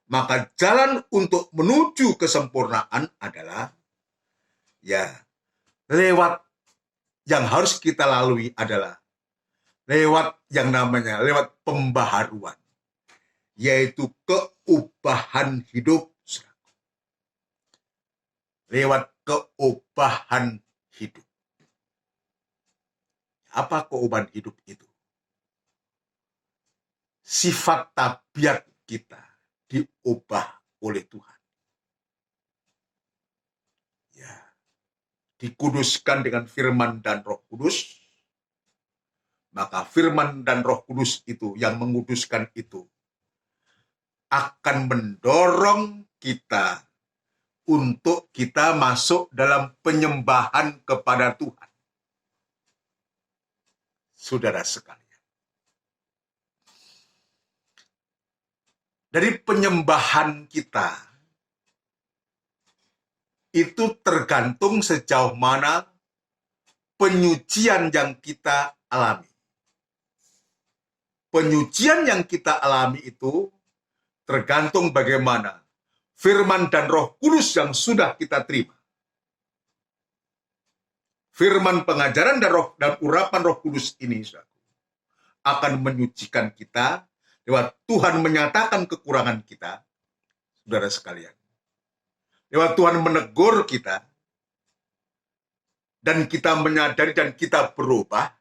maka jalan untuk menuju kesempurnaan adalah, ya, lewat yang harus kita lalui adalah lewat yang namanya, lewat pembaharuan, yaitu keubahan hidup. Lewat keubahan hidup. Apa keubahan hidup itu? Sifat tabiat kita diubah oleh Tuhan. Ya, dikuduskan dengan firman dan Roh Kudus. Maka firman dan Roh Kudus itu yang menguduskan itu akan mendorong kita untuk kita masuk dalam penyembahan kepada Tuhan. Saudara sekalian, dari penyembahan kita itu tergantung sejauh mana penyucian yang kita alami. Penyucian yang kita alami itu tergantung bagaimana firman dan Roh Kudus yang sudah kita terima. Firman pengajaran dan urapan Roh Kudus ini akan menyucikan kita lewat Tuhan menyatakan kekurangan kita, saudara sekalian. Lewat Tuhan menegur kita, dan kita menyadari dan kita berubah,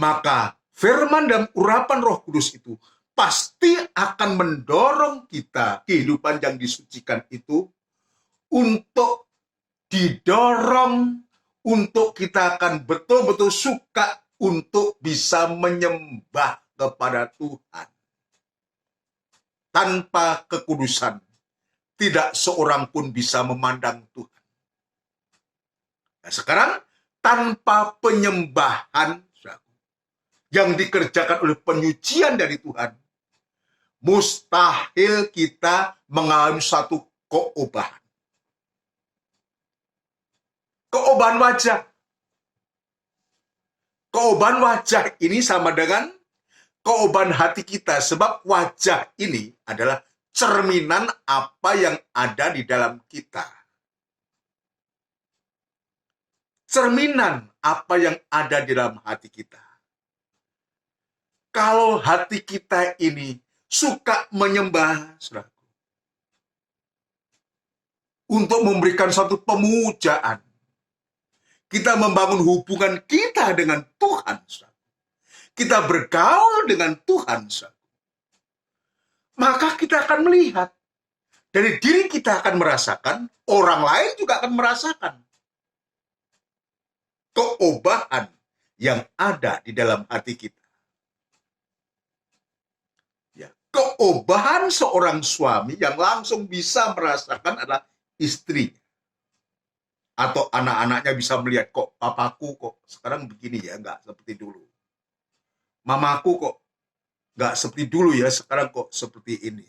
maka firman dan urapan Roh Kudus itu pasti akan mendorong kita, kehidupan yang disucikan itu, untuk didorong, untuk kita akan betul-betul suka untuk bisa menyembah kepada Tuhan. Tanpa kekudusan, tidak seorang pun bisa memandang Tuhan. Nah, sekarang, tanpa penyembahan yang dikerjakan oleh penyucian dari Tuhan, mustahil kita mengalami satu keubahan. Keubahan wajah. Keubahan wajah ini sama dengan keubahan hati kita, sebab wajah ini adalah cerminan apa yang ada di dalam kita. Cerminan apa yang ada di dalam hati kita. Kalau hati kita ini suka menyembah, saudaraku, untuk memberikan satu pemujaan, kita membangun hubungan kita dengan Tuhan, saudaraku, kita bergaul dengan Tuhan, saudaraku, maka kita akan melihat, dari diri kita akan merasakan, orang lain juga akan merasakan keubahan yang ada di dalam hati kita. Keubahan seorang suami yang langsung bisa merasakan adalah istrinya. Atau anak-anaknya bisa melihat, kok papaku kok sekarang begini ya, nggak seperti dulu. Mamaku kok nggak seperti dulu ya, sekarang kok seperti ini.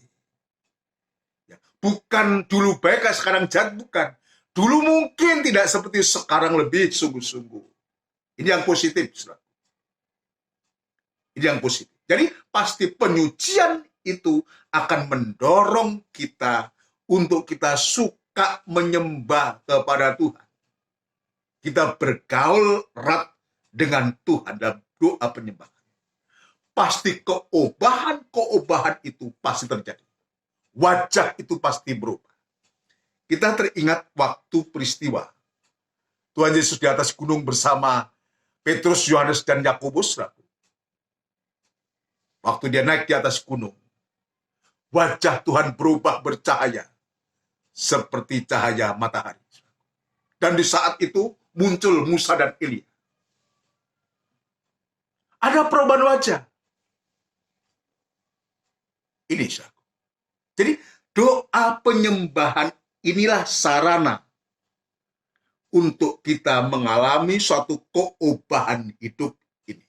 Ya, bukan dulu baik, sekarang jahat, bukan. Dulu mungkin tidak seperti sekarang, lebih sungguh-sungguh. Ini yang positif, saudara. Ini yang positif. Jadi pasti penyucian itu akan mendorong kita untuk kita suka menyembah kepada Tuhan. Kita bergaul erat dengan Tuhan dalam doa penyembahan. Pasti keobahan itu pasti terjadi. Wajah itu pasti berubah. Kita teringat waktu peristiwa Tuhan Yesus di atas gunung bersama Petrus, Yohanes, dan Yakobus. Waktu dia naik di atas gunung, wajah Tuhan berubah bercahaya seperti cahaya matahari. Dan di saat itu muncul Musa dan Elia. Ada perubahan wajah. Ini saudara. Jadi doa penyembahan inilah sarana untuk kita mengalami suatu keobahan hidup ini.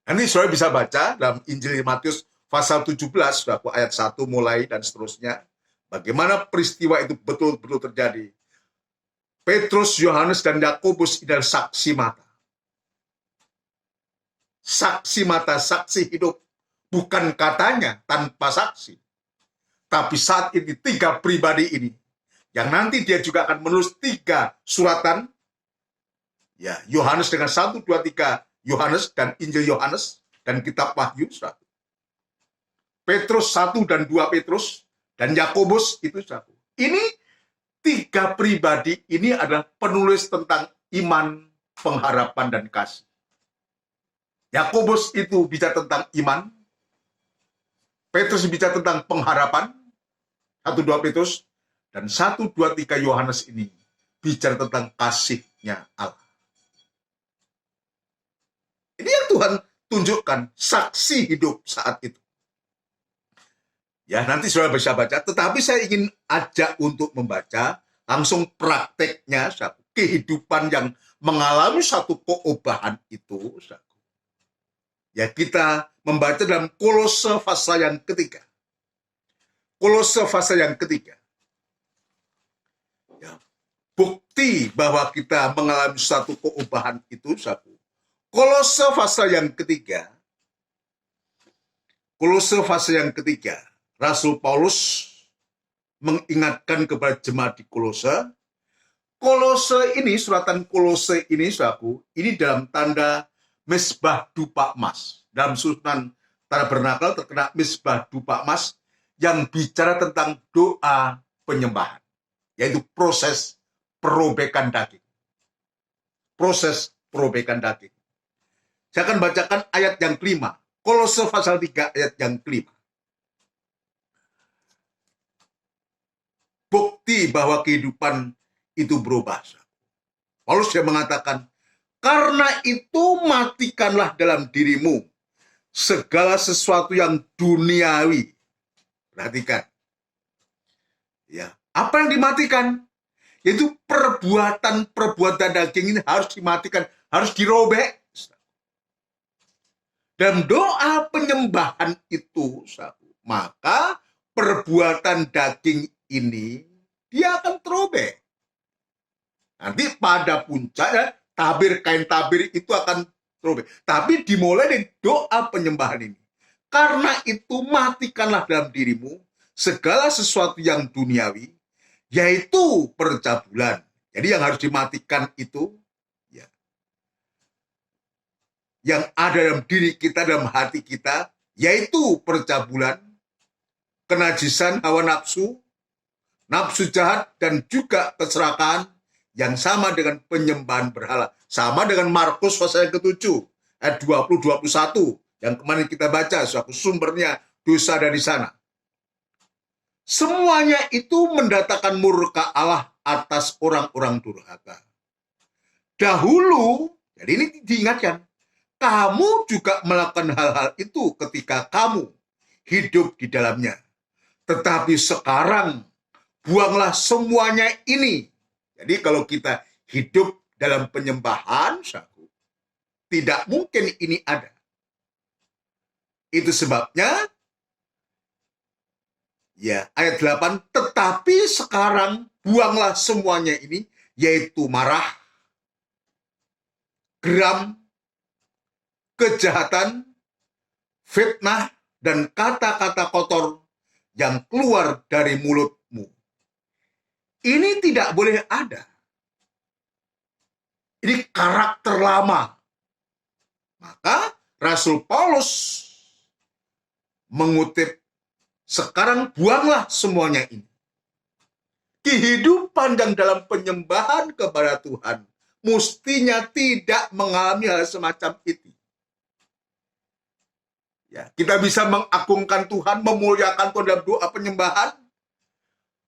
Nanti saudara bisa baca dalam Injil Matius pasal 17, ayat 1 mulai dan seterusnya. Bagaimana peristiwa itu betul-betul terjadi. Petrus, Yohanes, dan Yakobus adalah saksi mata. Saksi mata, saksi hidup. Bukan katanya tanpa saksi. Tapi saat ini 3 pribadi ini, yang nanti dia juga akan menulis 3 suratan, ya, Yohanes dengan 1, 2, 3 Yohanes dan Injil Yohanes dan kitab Wahyu. Petrus 1 dan 2 Petrus dan Yakobus itu 1. Ini 3 pribadi ini adalah penulis tentang iman, pengharapan, dan kasih. Yakobus itu bicara tentang iman, Petrus bicara tentang pengharapan, 1, 2 Petrus, dan 1, 2, 3 Yohanes ini bicara tentang kasihnya Allah. Ini yang Tuhan tunjukkan, saksi hidup saat itu. Ya, nanti saudara bisa baca, tetapi saya ingin ajak untuk membaca langsung prakteknya, kehidupan yang mengalami satu keobahan itu. Ya, kita membaca dalam Kolose pasal yang ketiga. Kolose pasal yang ketiga. Ya, bukti bahwa kita mengalami satu keobahan itu satu. Kolose pasal yang ketiga. Kolose pasal yang ketiga. Rasul Paulus mengingatkan kepada jemaat di Kolose. Kolose ini, suratan Kolose ini, saudaraku, ini dalam tanda mesbah dupa emas. Dalam susunan tabernakel terkena mesbah dupa emas yang bicara tentang doa penyembahan, yaitu proses perobekan daging. Proses perobekan daging. Saya akan bacakan ayat yang kelima. Kolose pasal 3 ayat yang kelima. Bukti bahwa kehidupan itu berubah. Paulus yang mengatakan, karena itu matikanlah dalam dirimu segala sesuatu yang duniawi. Perhatikan. Ya, apa yang dimatikan? Yaitu perbuatan daging ini harus dimatikan, harus dirobek. Dalam doa penyembahan itu, maka perbuatan daging ini dia akan terobek. Nanti pada puncaknya kain tabir itu akan terobek. Tapi dimulai dari doa penyembahan ini. Karena itu matikanlah dalam dirimu segala sesuatu yang duniawi, yaitu percabulan. Jadi yang harus dimatikan itu, ya, yang ada dalam diri kita, dalam hati kita, yaitu percabulan, kenajisan hawa nafsu, nafsu jahat, dan juga keserakahan yang sama dengan penyembahan berhala. Sama dengan Markus pasal yang ke-7, ayat 20-21, yang kemarin kita baca, suatu sumbernya dosa dari sana. Semuanya itu mendatangkan murka Allah atas orang-orang durhaka. Dahulu, jadi ini diingatkan, kamu juga melakukan hal-hal itu ketika kamu hidup di dalamnya. Tetapi sekarang, buanglah semuanya ini. Jadi kalau kita hidup dalam penyembahan, tidak mungkin ini ada. Itu sebabnya, ya, ayat 8, tetapi sekarang buanglah semuanya ini, yaitu marah, geram, kejahatan, fitnah, dan kata-kata kotor yang keluar dari mulutmu. Ini tidak boleh ada. Ini karakter lama. Maka Rasul Paulus mengutip, sekarang buanglah semuanya ini. Kehidupan yang dalam penyembahan kepada Tuhan mestinya tidak mengalami hal semacam itu. Ya, kita bisa mengagungkan Tuhan, memuliakan Tuhan dalam doa penyembahan.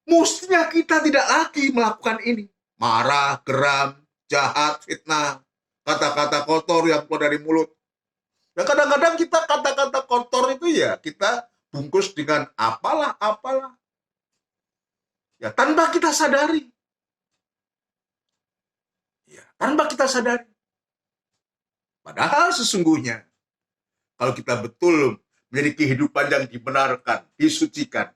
Mestinya kita tidak lagi melakukan ini. Marah, geram, jahat, fitnah, kata-kata kotor yang keluar dari mulut. Ya kadang-kadang kita kata-kata kotor itu ya kita bungkus dengan apalah. Ya tanpa kita sadari. Ya, tanpa kita sadari. Padahal sesungguhnya kalau kita betul menjadi kehidupan yang dibenarkan, disucikan,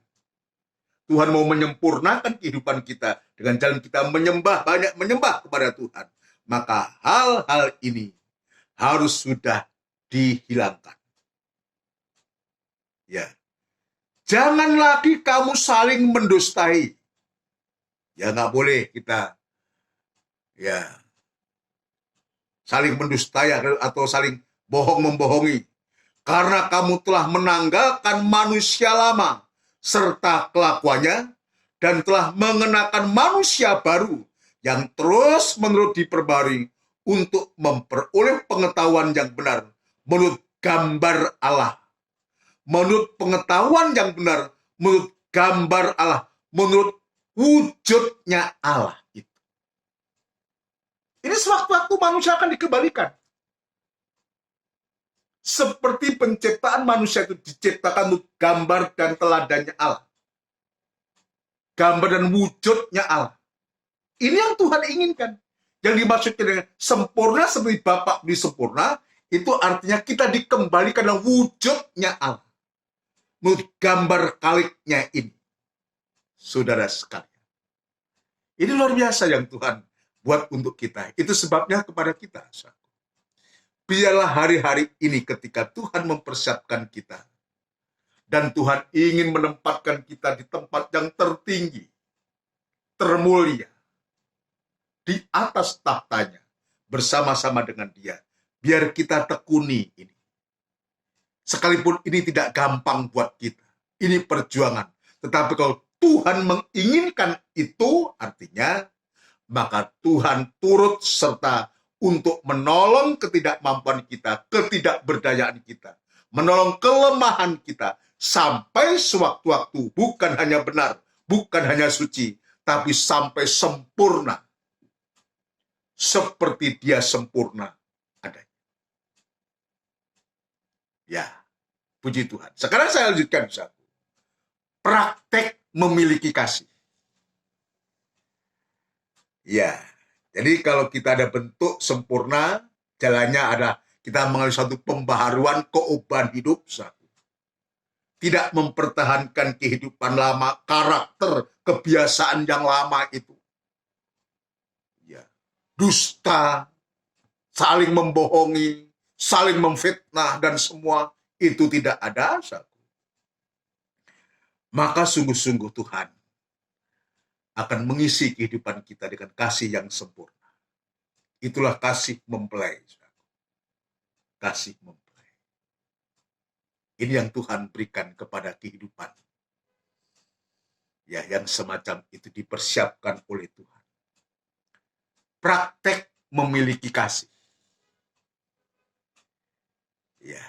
Tuhan mau menyempurnakan kehidupan kita dengan jalan kita banyak menyembah kepada Tuhan. Maka hal-hal ini harus sudah dihilangkan. Ya. Jangan lagi kamu saling mendustai. Ya nggak boleh kita ya saling mendustai atau saling membohongi. Karena kamu telah menanggalkan manusia lama serta kelakuannya dan telah mengenakan manusia baru yang terus-menerus diperbarui untuk memperoleh pengetahuan yang benar menurut gambar Allah. Menurut pengetahuan yang benar, menurut gambar Allah, menurut wujudnya Allah. Ini sewaktu-waktu manusia akan dikembalikan. Seperti penciptaan manusia itu diciptakan untuk gambar dan teladannya Allah. Gambar dan wujudnya Allah. Ini yang Tuhan inginkan. Yang dimaksudkan dengan sempurna seperti Bapa disempurna, itu artinya kita dikembalikan dalam wujudnya Allah. Menurut gambar kaliknya ini. Saudara sekalian. Ini luar biasa yang Tuhan buat untuk kita. Itu sebabnya kepada kita. Biarlah hari-hari ini ketika Tuhan mempersiapkan kita. Dan Tuhan ingin menempatkan kita di tempat yang tertinggi. Termulia. Di atas tahtanya. Bersama-sama dengan dia. Biar kita tekuni ini. Sekalipun ini tidak gampang buat kita. Ini perjuangan. Tetapi kalau Tuhan menginginkan itu, artinya maka Tuhan turut serta untuk menolong ketidakmampuan kita, ketidakberdayaan kita, menolong kelemahan kita, sampai sewaktu-waktu bukan hanya benar, bukan hanya suci, tapi sampai sempurna. Seperti dia sempurna adanya. Ya, puji Tuhan. Sekarang saya lanjutkan satu. Praktek memiliki kasih. Ya, jadi kalau kita ada bentuk sempurna, jalannya ada kita mengalami satu pembaharuan keubah hidup satu. Tidak mempertahankan kehidupan lama, karakter, kebiasaan yang lama itu. Ya, dusta, saling membohongi, saling memfitnah dan semua itu tidak ada satu. Maka sungguh-sungguh Tuhan akan mengisi kehidupan kita dengan kasih yang sempurna. Itulah kasih mempelai. Kasih mempelai. Ini yang Tuhan berikan kepada kehidupan. Ya, yang semacam itu dipersiapkan oleh Tuhan. Praktek memiliki kasih. Ya,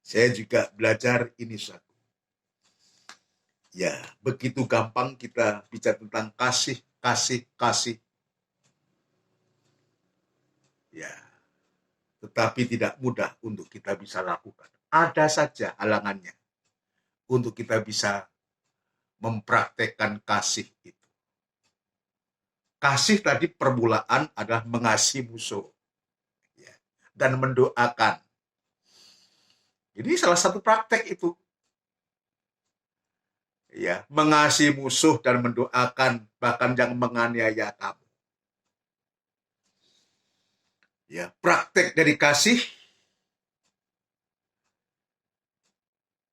saya juga belajar ini satu. Ya, begitu gampang kita bicara tentang kasih. Ya, tetapi tidak mudah untuk kita bisa lakukan. Ada saja halangannya untuk kita bisa mempraktekkan kasih itu. Kasih tadi permulaan adalah mengasihi musuh. Ya, dan mendoakan. Ini salah satu praktek itu. Ya, mengasihi musuh dan mendoakan bahkan yang menganiaya kamu. Ya, praktek dari kasih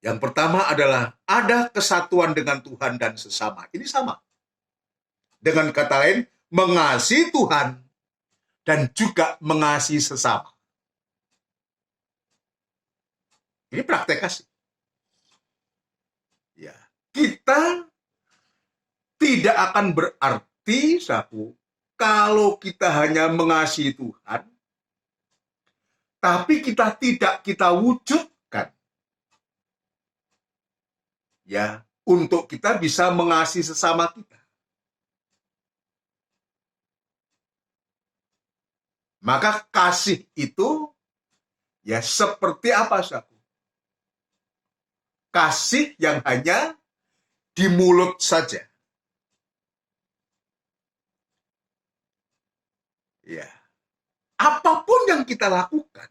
yang pertama adalah ada kesatuan dengan Tuhan dan sesama. Ini sama. Dengan kata lain, mengasihi Tuhan dan juga mengasihi sesama. Ini praktek kasih. Ya, kita tidak akan berarti kalau kita hanya mengasihi Tuhan, tapi kita wujudkan. Ya, untuk kita bisa mengasihi sesama kita. Maka kasih itu ya seperti apa, saudaraku? Kasih yang hanya di mulut saja. Ya. Apapun yang kita lakukan,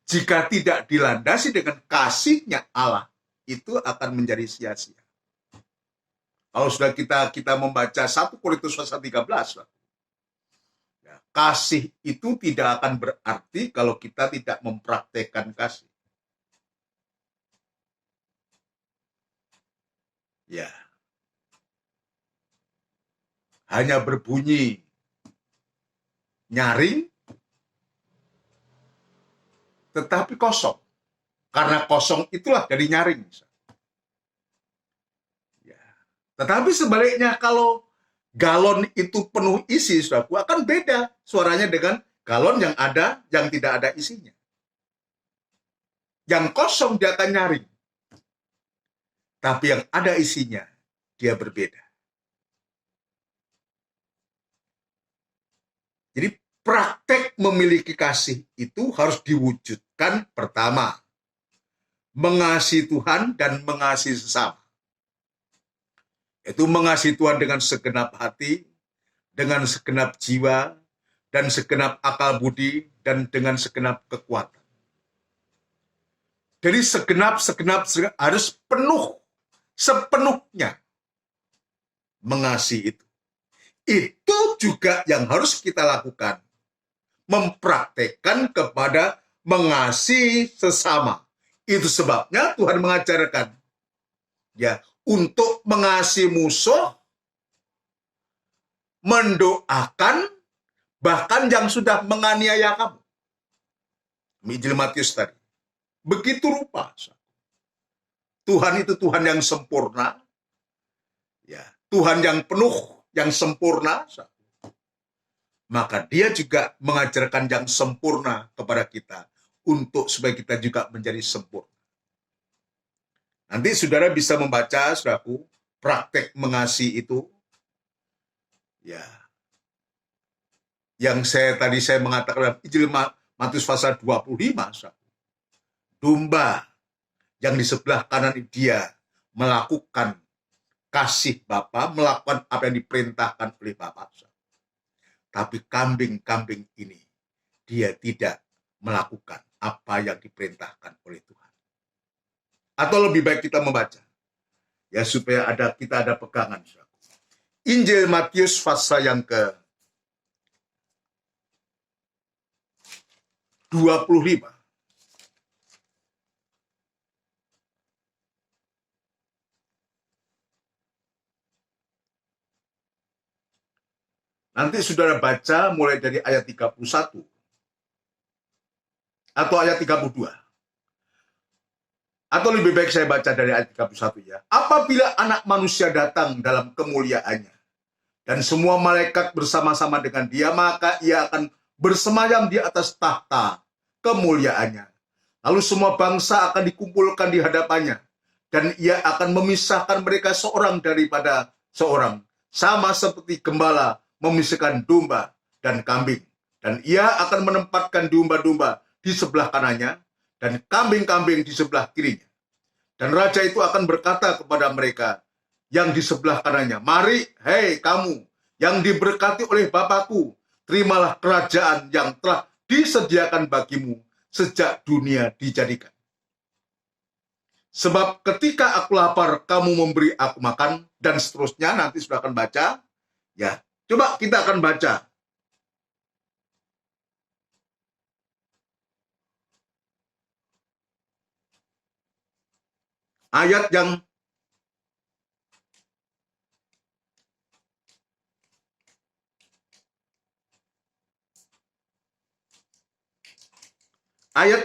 jika tidak dilandasi dengan kasihnya Allah, itu akan menjadi sia-sia. Kalau sudah kita membaca 1 Korintus pasal 13, ya, kasih itu tidak akan berarti kalau kita tidak mempraktekkan kasih. Ya. Hanya berbunyi nyaring, tetapi kosong. Karena kosong itulah dari nyaring. Ya. Tetapi sebaliknya kalau galon itu penuh isi, saudaraku, akan beda suaranya dengan galon yang tidak ada isinya. Yang kosong dia akan nyaring. Tapi yang ada isinya, dia berbeda. Jadi praktek memiliki kasih itu harus diwujudkan pertama. Mengasihi Tuhan dan mengasihi sesama. Itu mengasihi Tuhan dengan segenap hati, dengan segenap jiwa, dan segenap akal budi, dan dengan segenap kekuatan. Jadi segenap harus penuh, sepenuhnya mengasihi itu. Itu juga yang harus kita lakukan. Mempraktekkan kepada mengasihi sesama. Itu sebabnya Tuhan mengajarkan ya untuk mengasihi musuh, mendoakan bahkan yang sudah menganiaya kamu. Injil Matius tadi. Begitu rupa. Tuhan itu Tuhan yang sempurna. Ya, Tuhan yang penuh, yang sempurna. Maka dia juga mengajarkan yang sempurna kepada kita untuk supaya kita juga menjadi sempurna. Nanti saudara bisa membaca, saudaraku, praktek mengasihi itu. Ya. Yang tadi saya mengatakan dalam Injil Matius pasal 25, saudaraku. Domba yang di sebelah kanan dia melakukan kasih Bapa, melakukan apa yang diperintahkan oleh Bapa. Tapi kambing-kambing ini dia tidak melakukan apa yang diperintahkan oleh Tuhan. Atau lebih baik kita membaca ya supaya kita ada pegangan. Injil Matius pasal yang ke 25. Nanti saudara baca mulai dari ayat 31 atau ayat 32. Atau lebih baik saya baca dari ayat 31 ya. Apabila anak manusia datang dalam kemuliaannya dan semua malaikat bersama-sama dengan dia, maka ia akan bersemayam di atas tahta kemuliaannya. Lalu semua bangsa akan dikumpulkan di hadapannya dan ia akan memisahkan mereka seorang daripada seorang, sama seperti gembala memisahkan domba dan kambing. Dan ia akan menempatkan domba-domba di sebelah kanannya dan kambing-kambing di sebelah kirinya. Dan raja itu akan berkata kepada mereka yang di sebelah kanannya, mari, hei kamu yang diberkati oleh Bapakku, terimalah kerajaan yang telah disediakan bagimu sejak dunia dijadikan. Sebab ketika aku lapar, kamu memberi aku makan, dan seterusnya. Nanti sudah akan baca. Ya, coba kita akan baca Ayat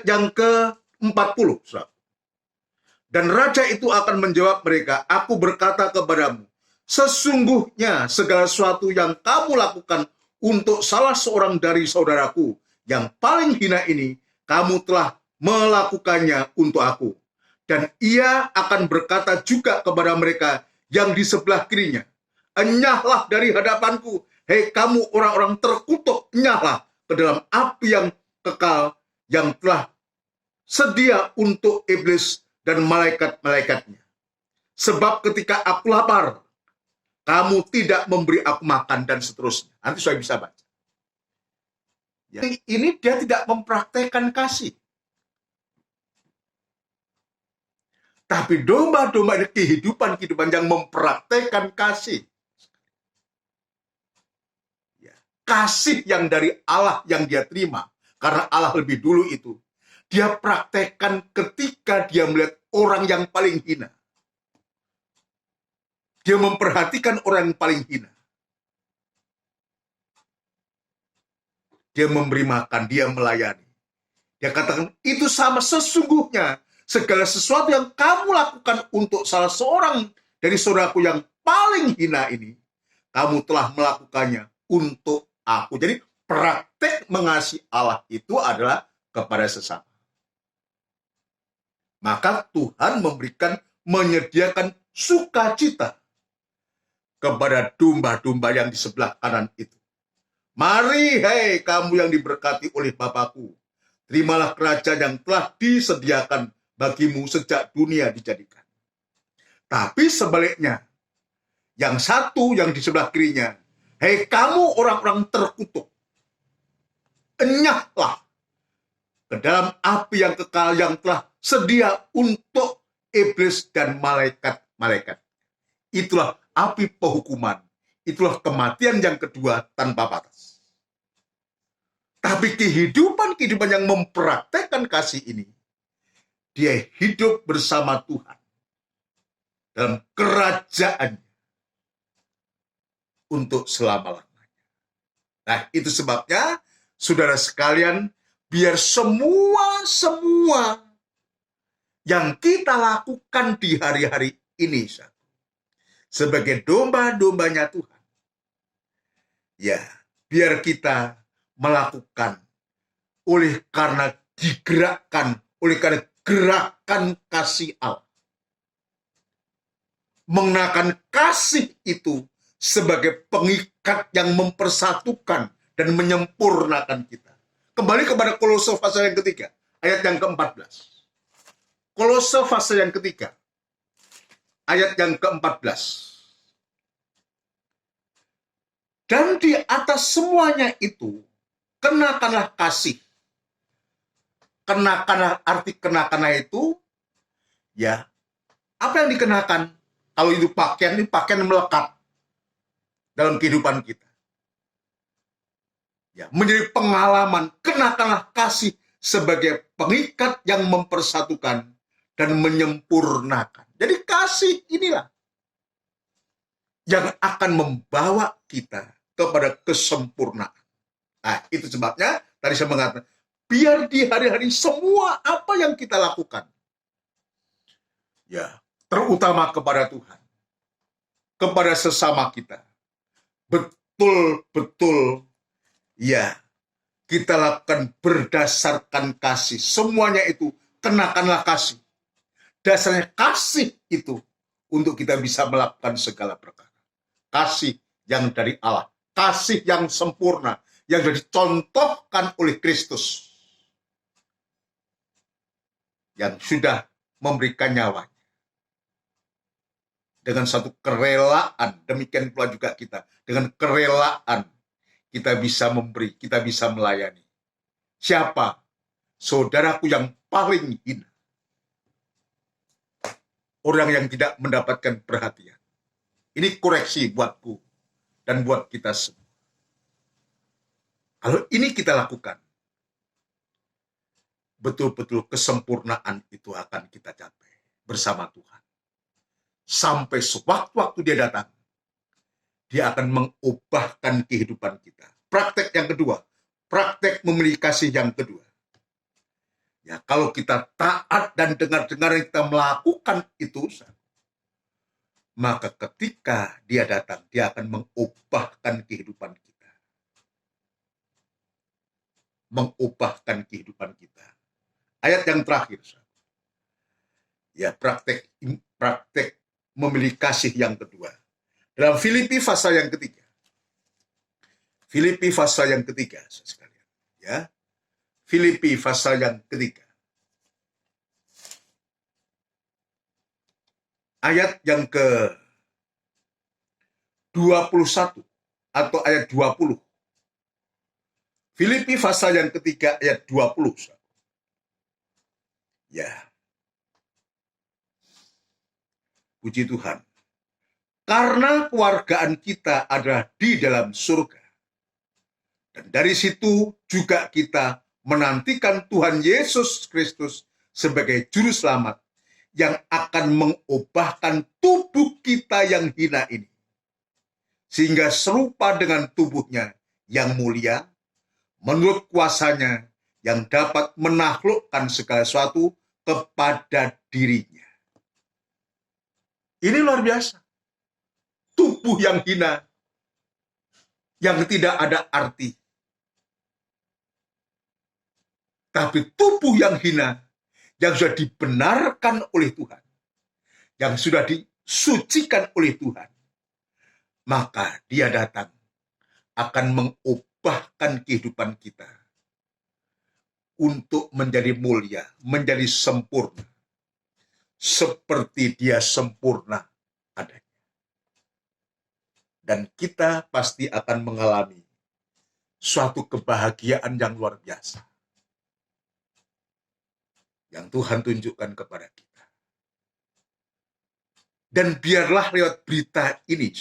yang ke-40. Dan raja itu akan menjawab mereka, aku berkata kepadamu, sesungguhnya segala sesuatu yang kamu lakukan untuk salah seorang dari saudaraku yang paling hina ini, kamu telah melakukannya untuk aku. Dan ia akan berkata juga kepada mereka yang di sebelah kirinya, enyahlah dari hadapanku, hei kamu orang-orang terkutuk, enyahlah ke dalam api yang kekal yang telah sedia untuk iblis dan malaikat-malaikatnya. Sebab ketika aku lapar, kamu tidak memberi aku makan, dan seterusnya. Nanti saya bisa baca. Ya. Ini dia tidak mempraktekkan kasih. Tapi domba-domba ini kehidupan yang mempraktekkan kasih. Ya. Kasih yang dari Allah yang dia terima. Karena Allah lebih dulu itu. Dia praktekkan ketika dia melihat orang yang paling hina. Dia memperhatikan orang yang paling hina. Dia memberi makan, dia melayani. Dia katakan, itu sama sesungguhnya segala sesuatu yang kamu lakukan untuk salah seorang dari saudaraku yang paling hina ini, kamu telah melakukannya untuk aku. Jadi praktek mengasihi Allah itu adalah kepada sesama. Maka Tuhan menyediakan sukacita kepada domba-domba yang di sebelah kanan itu. Mari, hei kamu yang diberkati oleh Bapakku, terimalah kerajaan yang telah disediakan bagimu sejak dunia dijadikan. Tapi sebaliknya, yang satu yang di sebelah kirinya, hei kamu orang-orang terkutuk, enyahlah ke dalam api yang kekal yang telah sedia untuk iblis dan malaikat-malaikat. Itulah api penghukuman. Itulah kematian yang kedua tanpa batas. Tapi kehidupan yang mempraktekkan kasih ini, dia hidup bersama Tuhan dalam kerajaannya untuk selama-lamanya. Nah, itu sebabnya, saudara sekalian, biar semua yang kita lakukan di hari-hari ini, sebagai domba-dombanya Tuhan, ya, biar kita melakukan oleh karena gerakan kasih Allah. Mengenakan kasih itu sebagai pengikat yang mempersatukan dan menyempurnakan kita. Kembali kepada Kolose pasal yang ketiga, ayat yang ke-14. Kolose pasal yang ketiga, ayat yang ke-14. Dan di atas semuanya itu, kenakanlah kasih. Kenakanlah itu, ya, apa yang dikenakan? Kalau itu pakaian, ini pakaian melekat dalam kehidupan kita. Ya, menjadi pengalaman, kenakanlah kasih sebagai pengikat yang mempersatukan dan menyempurnakan. Jadi kasih inilah yang akan membawa kita kepada kesempurnaan. Nah, itu sebabnya tadi saya mengatakan, biar di hari-hari semua apa yang kita lakukan, ya, terutama kepada Tuhan, kepada sesama kita, betul-betul, ya, kita lakukan berdasarkan kasih. Semuanya itu kenakanlah kasih. Dasarnya kasih itu untuk kita bisa melakukan segala perkara. Kasih yang dari Allah, kasih yang sempurna, yang dicontohkan oleh Kristus, yang sudah memberikan nyawanya. Dengan satu kerelaan, demikian pula juga kita. Dengan kerelaan, kita bisa memberi, kita bisa melayani. Siapa? Saudaraku yang paling hina. Orang yang tidak mendapatkan perhatian. Ini koreksi buatku dan buat kita semua. Kalau ini kita lakukan, betul-betul kesempurnaan itu akan kita capai bersama Tuhan. sampai sewaktu-waktu dia datang, dia akan mengubahkan kehidupan kita. Praktek yang kedua, praktek memiliki kasih yang kedua. Ya, kalau kita taat dan dengar-dengar yang kita melakukan itu, maka ketika dia datang, dia akan mengubahkan kehidupan kita. Mengubahkan kehidupan kita. Ayat yang terakhir, ya, praktek memiliki kasih yang kedua. Dalam Filipi pasal yang ketiga. Filipi pasal yang ketiga, sekalian. Ya, Filipi pasal yang ketiga. Ayat yang ke-21 atau ayat 20. Filipi pasal yang ketiga ayat 20. Ya. Puji Tuhan. Karena kewargaan kita adalah di dalam surga. Dan dari situ juga kita menantikan Tuhan Yesus Kristus sebagai juru selamat yang akan mengubahkan tubuh kita yang hina ini, sehingga serupa dengan tubuhnya yang mulia, menurut kuasanya yang dapat menaklukkan segala sesuatu kepada dirinya. Ini luar biasa. Tubuh yang hina, yang tidak ada arti. Tapi tubuh yang hina, yang sudah dibenarkan oleh Tuhan, yang sudah disucikan oleh Tuhan, maka dia datang akan mengubahkan kehidupan kita untuk menjadi mulia, menjadi sempurna, seperti dia sempurna adanya. Dan kita pasti akan mengalami suatu kebahagiaan yang luar biasa yang Tuhan tunjukkan kepada kita. Dan biarlah lewat berita ini,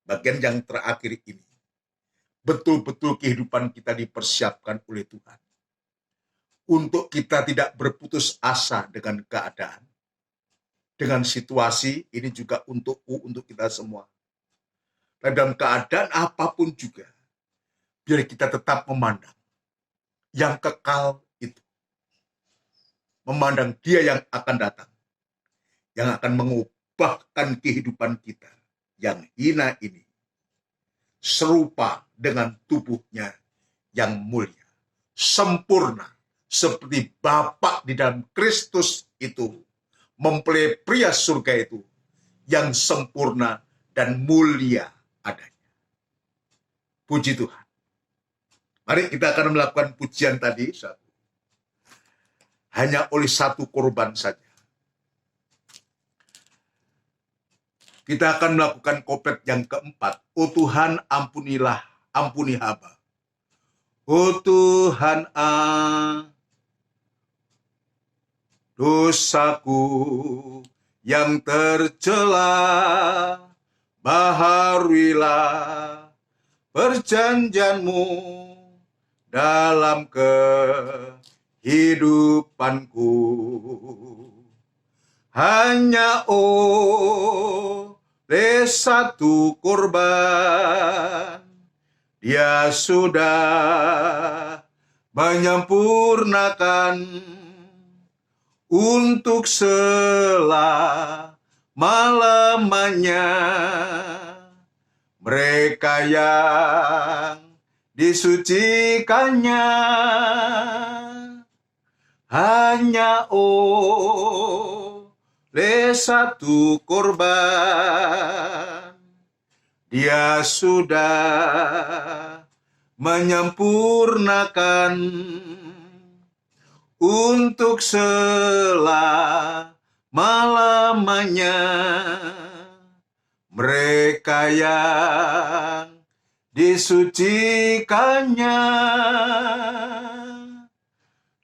bagian yang terakhir ini, betul-betul kehidupan kita dipersiapkan oleh Tuhan. Untuk kita tidak berputus asa dengan keadaan, dengan situasi, ini juga untuk kita semua. Dan dalam keadaan apapun juga, biar kita tetap memandang yang kekal itu. Memandang dia yang akan datang, yang akan mengubahkan kehidupan kita yang hina ini, serupa dengan tubuhnya yang mulia, sempurna, seperti Bapa di dalam Kristus itu, mempelai pria surga itu, yang sempurna dan mulia adanya. Puji Tuhan. Mari kita akan melakukan pujian tadi, hanya oleh satu korban saja. Kita akan melakukan kopet yang keempat. Oh Tuhan, ampunilah, ampuni hamba. Oh Tuhan, dosaku yang tercela, baharuilah perjanjianmu dalam kehidupanku. Hanya oleh satu korban, dia sudah menyempurnakan untuk selama-lamanya mereka yang disucikannya. Hanya oleh satu korban, dia sudah menyempurnakan untuk selama-lamanya mereka yang disucikannya.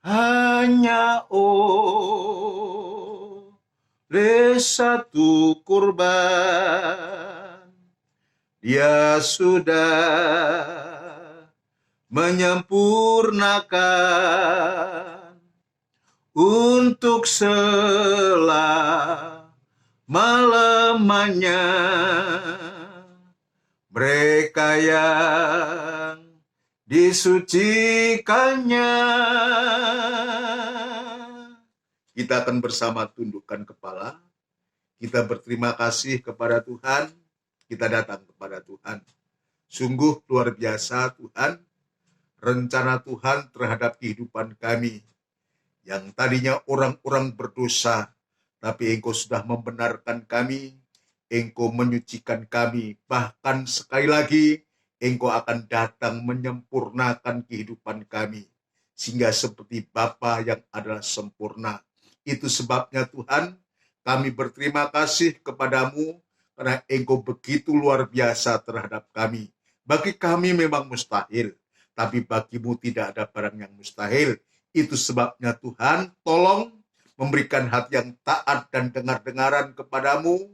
Hanya oleh satu korban, dia sudah menyempurnakan untuk selama-lamanya melemahnya mereka yang disucikannya. Kita akan bersama tundukkan kepala. Kita berterima kasih kepada Tuhan. Kita datang kepada Tuhan. Sungguh luar biasa Tuhan, rencana Tuhan terhadap kehidupan kami. Yang tadinya orang-orang berdosa, tapi Engkau sudah membenarkan kami, Engkau menyucikan kami. Bahkan sekali lagi, Engkau akan datang menyempurnakan kehidupan kami. Sehingga seperti Bapa yang adalah sempurna. Itu sebabnya Tuhan, kami berterima kasih kepadamu, karena Engkau begitu luar biasa terhadap kami. Bagi kami memang mustahil, tapi bagimu tidak ada barang yang mustahil. Itu sebabnya Tuhan, tolong memberikan hati yang taat dan dengar-dengaran kepadamu,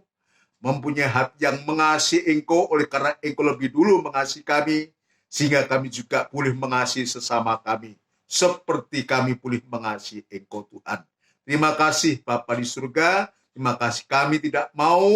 mempunyai hati yang mengasihi Engkau, oleh karena Engkau lebih dulu mengasihi kami, sehingga kami juga boleh mengasihi sesama kami, seperti kami boleh mengasihi Engkau Tuhan. Terima kasih Bapa di surga, terima kasih kami tidak mau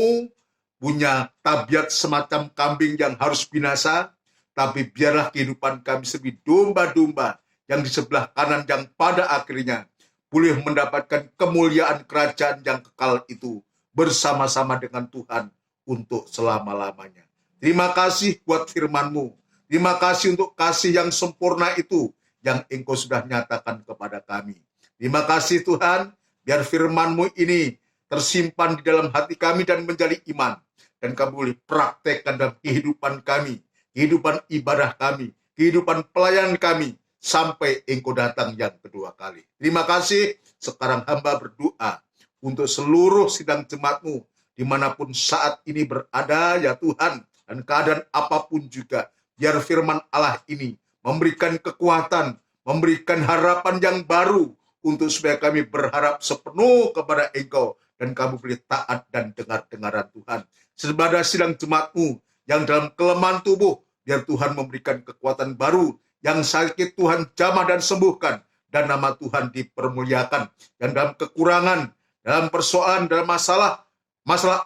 punya tabiat semacam kambing yang harus binasa, tapi biarlah kehidupan kami seperti domba-domba yang di sebelah kanan yang pada akhirnya boleh mendapatkan kemuliaan kerajaan yang kekal itu bersama-sama dengan Tuhan untuk selama-lamanya. Terima kasih buat firman-Mu. Terima kasih untuk kasih yang sempurna itu yang Engkau sudah nyatakan kepada kami. Terima kasih Tuhan, biar firman-Mu ini tersimpan di dalam hati kami dan menjadi iman. Dan kami boleh praktekkan dalam kehidupan kami, kehidupan ibadah kami, kehidupan pelayanan kami, sampai Engkau datang yang kedua kali. Terima kasih, sekarang hamba berdoa untuk seluruh sidang jemaat-Mu, dimanapun saat ini berada ya Tuhan, dan keadaan apapun juga, biar firman Allah ini memberikan kekuatan, memberikan harapan yang baru, untuk supaya kami berharap sepenuh kepada Engkau, dan kami boleh taat dan dengar-dengaran Tuhan. Sebagai sidang jemaat-Mu yang dalam kelemahan tubuh, biar Tuhan memberikan kekuatan baru, yang sakit Tuhan jamah dan sembuhkan, dan nama Tuhan dipermuliakan. Yang dalam kekurangan, dalam persoalan, dalam masalah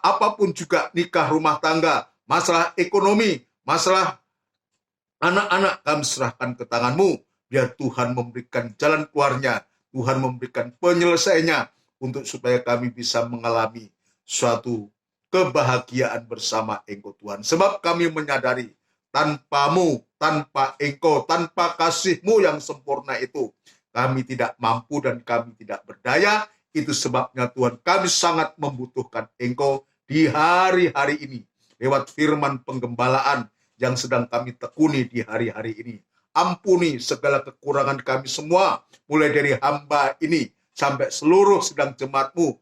apapun juga, nikah, rumah tangga, masalah ekonomi, masalah anak-anak, kami serahkan ke tangan-Mu, biar Tuhan memberikan jalan keluarnya, Tuhan memberikan penyelesaiannya, untuk supaya kami bisa mengalami suatu kebahagiaan bersama Engkau Tuhan. Sebab kami menyadari, tanpa-Mu, tanpa Engkau, tanpa kasih-Mu yang sempurna itu, kami tidak mampu dan kami tidak berdaya. Itu sebabnya Tuhan, kami sangat membutuhkan Engkau di hari-hari ini, lewat firman penggembalaan yang sedang kami tekuni di hari-hari ini. Ampuni segala kekurangan kami semua, mulai dari hamba ini sampai seluruh sedang jemaat-Mu.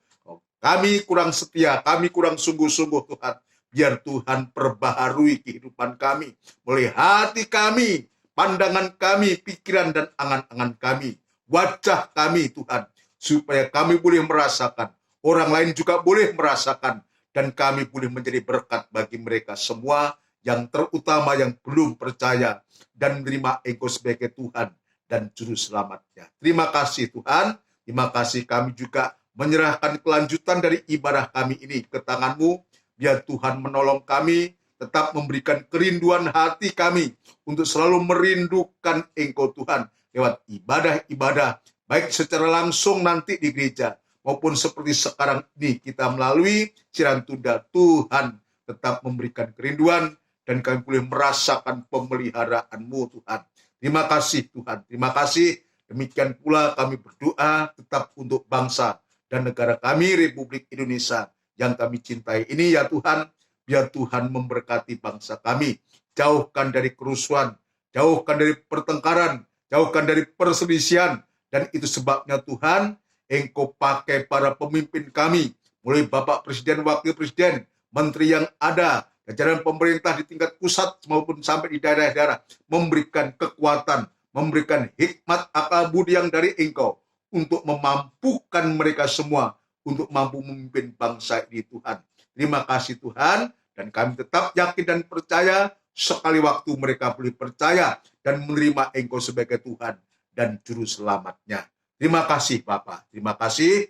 Kami kurang setia, kami kurang sungguh-sungguh Tuhan. Biar Tuhan perbaharui kehidupan kami, mulai hati kami, pandangan kami, pikiran dan angan-angan kami, wajah kami Tuhan, supaya kami boleh merasakan, orang lain juga boleh merasakan, dan kami boleh menjadi berkat bagi mereka semua, yang terutama yang belum percaya dan menerima Engkau sebagai Tuhan dan Juru Selamatnya. Terima kasih Tuhan, terima kasih kami juga menyerahkan kelanjutan dari ibadah kami ini ke tangan-Mu, biar Tuhan menolong kami, tetap memberikan kerinduan hati kami untuk selalu merindukan Engkau Tuhan, lewat ibadah-ibadah, baik secara langsung nanti di gereja, maupun seperti sekarang ini kita melalui siaran tunda. Tuhan tetap memberikan kerinduan, dan kami boleh merasakan pemeliharaanmu Tuhan. Terima kasih Tuhan, terima kasih. Demikian pula kami berdoa tetap untuk bangsa dan negara kami, Republik Indonesia, yang kami cintai ini ya Tuhan. Biar Tuhan memberkati bangsa kami, jauhkan dari kerusuhan, jauhkan dari pertengkaran, jauhkan dari perselisihan. Dan itu sebabnya Tuhan, Engkau pakai para pemimpin kami, mulai Bapak Presiden, Wakil Presiden, Menteri yang ada, jajaran pemerintah di tingkat pusat maupun sampai di daerah-daerah, memberikan kekuatan, memberikan hikmat akal budi yang dari Engkau, untuk memampukan mereka semua untuk mampu memimpin bangsa ini Tuhan. Terima kasih Tuhan, dan kami tetap yakin dan percaya, sekali waktu mereka boleh percaya dan menerima Engkau sebagai Tuhan dan Juru Selamatnya. Terima kasih Bapa, terima kasih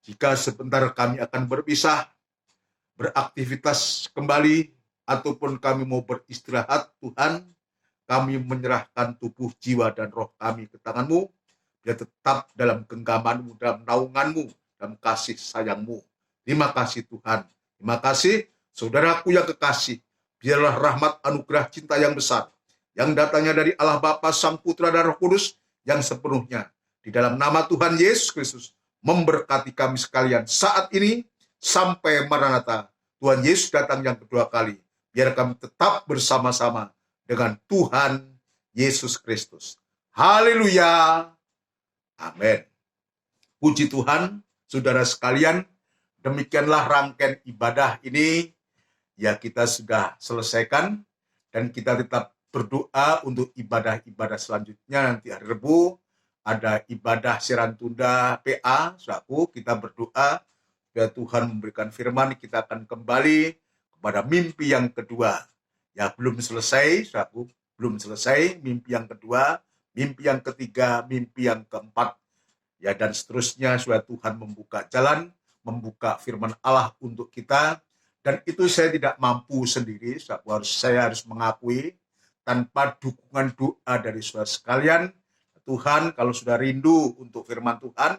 Jika sebentar kami akan berpisah, beraktivitas kembali, ataupun kami mau beristirahat, Tuhan, kami menyerahkan tubuh, jiwa, dan roh kami ke tangan-Mu, biar tetap dalam genggaman-Mu, dalam naungan-Mu, dalam kasih sayang-Mu. Terima kasih Tuhan. Terima kasih saudaraku yang kekasih. Biarlah rahmat anugerah cinta yang besar, yang datangnya dari Allah Bapa, Sang Putra, dan Roh Kudus, yang sepenuhnya di dalam nama Tuhan Yesus Kristus memberkati kami sekalian saat ini sampai Maranatha. Tuhan Yesus datang yang kedua kali. Biar kami tetap bersama-sama dengan Tuhan Yesus Kristus. Haleluya. Amin. Puji Tuhan, saudara sekalian, demikianlah rangkaian ibadah ini. Ya, kita sudah selesaikan dan kita tetap berdoa untuk ibadah-ibadah selanjutnya. Nanti hari Rabu ada ibadah siaran tunda PA, saudaraku, kita berdoa supaya Tuhan memberikan firman, kita akan kembali kepada mimpi yang kedua. Ya, belum selesai, saudaraku, belum selesai mimpi yang kedua, mimpi yang ketiga, mimpi yang keempat. Ya, dan seterusnya supaya Tuhan membuka jalan, membuka firman Allah untuk kita. Dan itu saya tidak mampu sendiri, saya harus mengakui, tanpa dukungan doa dari saudara sekalian. Tuhan, kalau sudah rindu untuk firman Tuhan,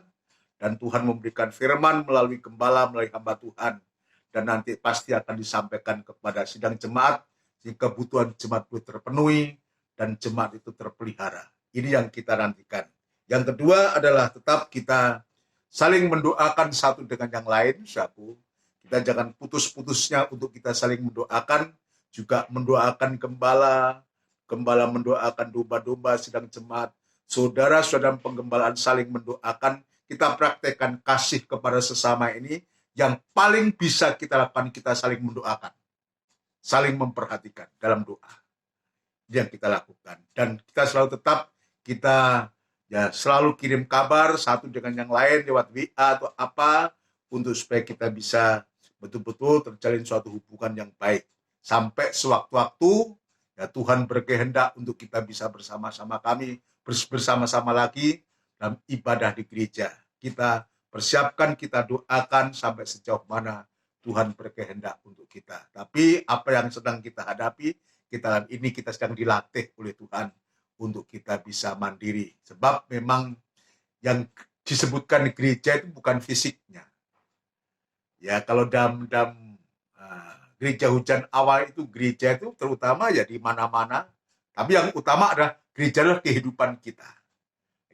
dan Tuhan memberikan firman melalui gembala, melalui hamba Tuhan, dan nanti pasti akan disampaikan kepada sidang jemaat, sehingga kebutuhan jemaat itu terpenuhi, dan jemaat itu terpelihara. Ini yang kita nantikan. Yang kedua adalah tetap kita saling mendoakan satu dengan yang lain, saudaraku. Kita jangan putus-putusnya untuk kita saling mendoakan, juga mendoakan gembala, gembala mendoakan domba-domba sidang jemaat, saudara-saudara penggembalaan saling mendoakan. Kita praktekkan kasih kepada sesama ini. Yang paling bisa kita lakukan, kita saling mendoakan, saling memperhatikan dalam doa. Yang kita lakukan. Dan kita selalu tetap, kita ya selalu kirim kabar satu dengan yang lain lewat WA atau apa, untuk supaya kita bisa betul-betul terjalin suatu hubungan yang baik. Sampai sewaktu-waktu ya Tuhan berkehendak untuk kita bisa bersama-sama bersama-sama lagi dalam ibadah di gereja. Kita persiapkan, kita doakan sampai sejauh mana Tuhan berkehendak untuk kita. Tapi apa yang sedang kita hadapi, kita sedang dilatih oleh Tuhan untuk kita bisa mandiri. Sebab memang yang disebutkan di gereja itu bukan fisiknya. Ya, kalau dalam gereja hujan awal itu, gereja itu terutama ya di mana-mana. Tapi yang utama adalah gereja adalah kehidupan kita.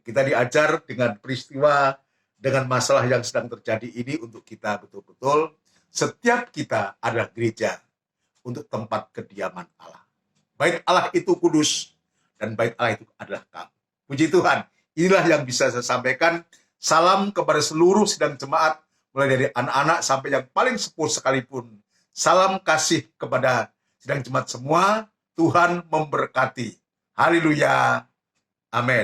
Kita diajar dengan peristiwa, dengan masalah yang sedang terjadi ini untuk kita betul-betul setiap kita adalah gereja untuk tempat kediaman Allah. Bait Allah itu kudus dan bait Allah itu adalah kamu. Puji Tuhan. Inilah yang bisa saya sampaikan. Salam kepada seluruh sidang jemaat, mulai dari anak-anak sampai yang paling sepuh sekalipun. Salam kasih kepada sidang jemaat semua. Tuhan memberkati. Haleluya. Amin.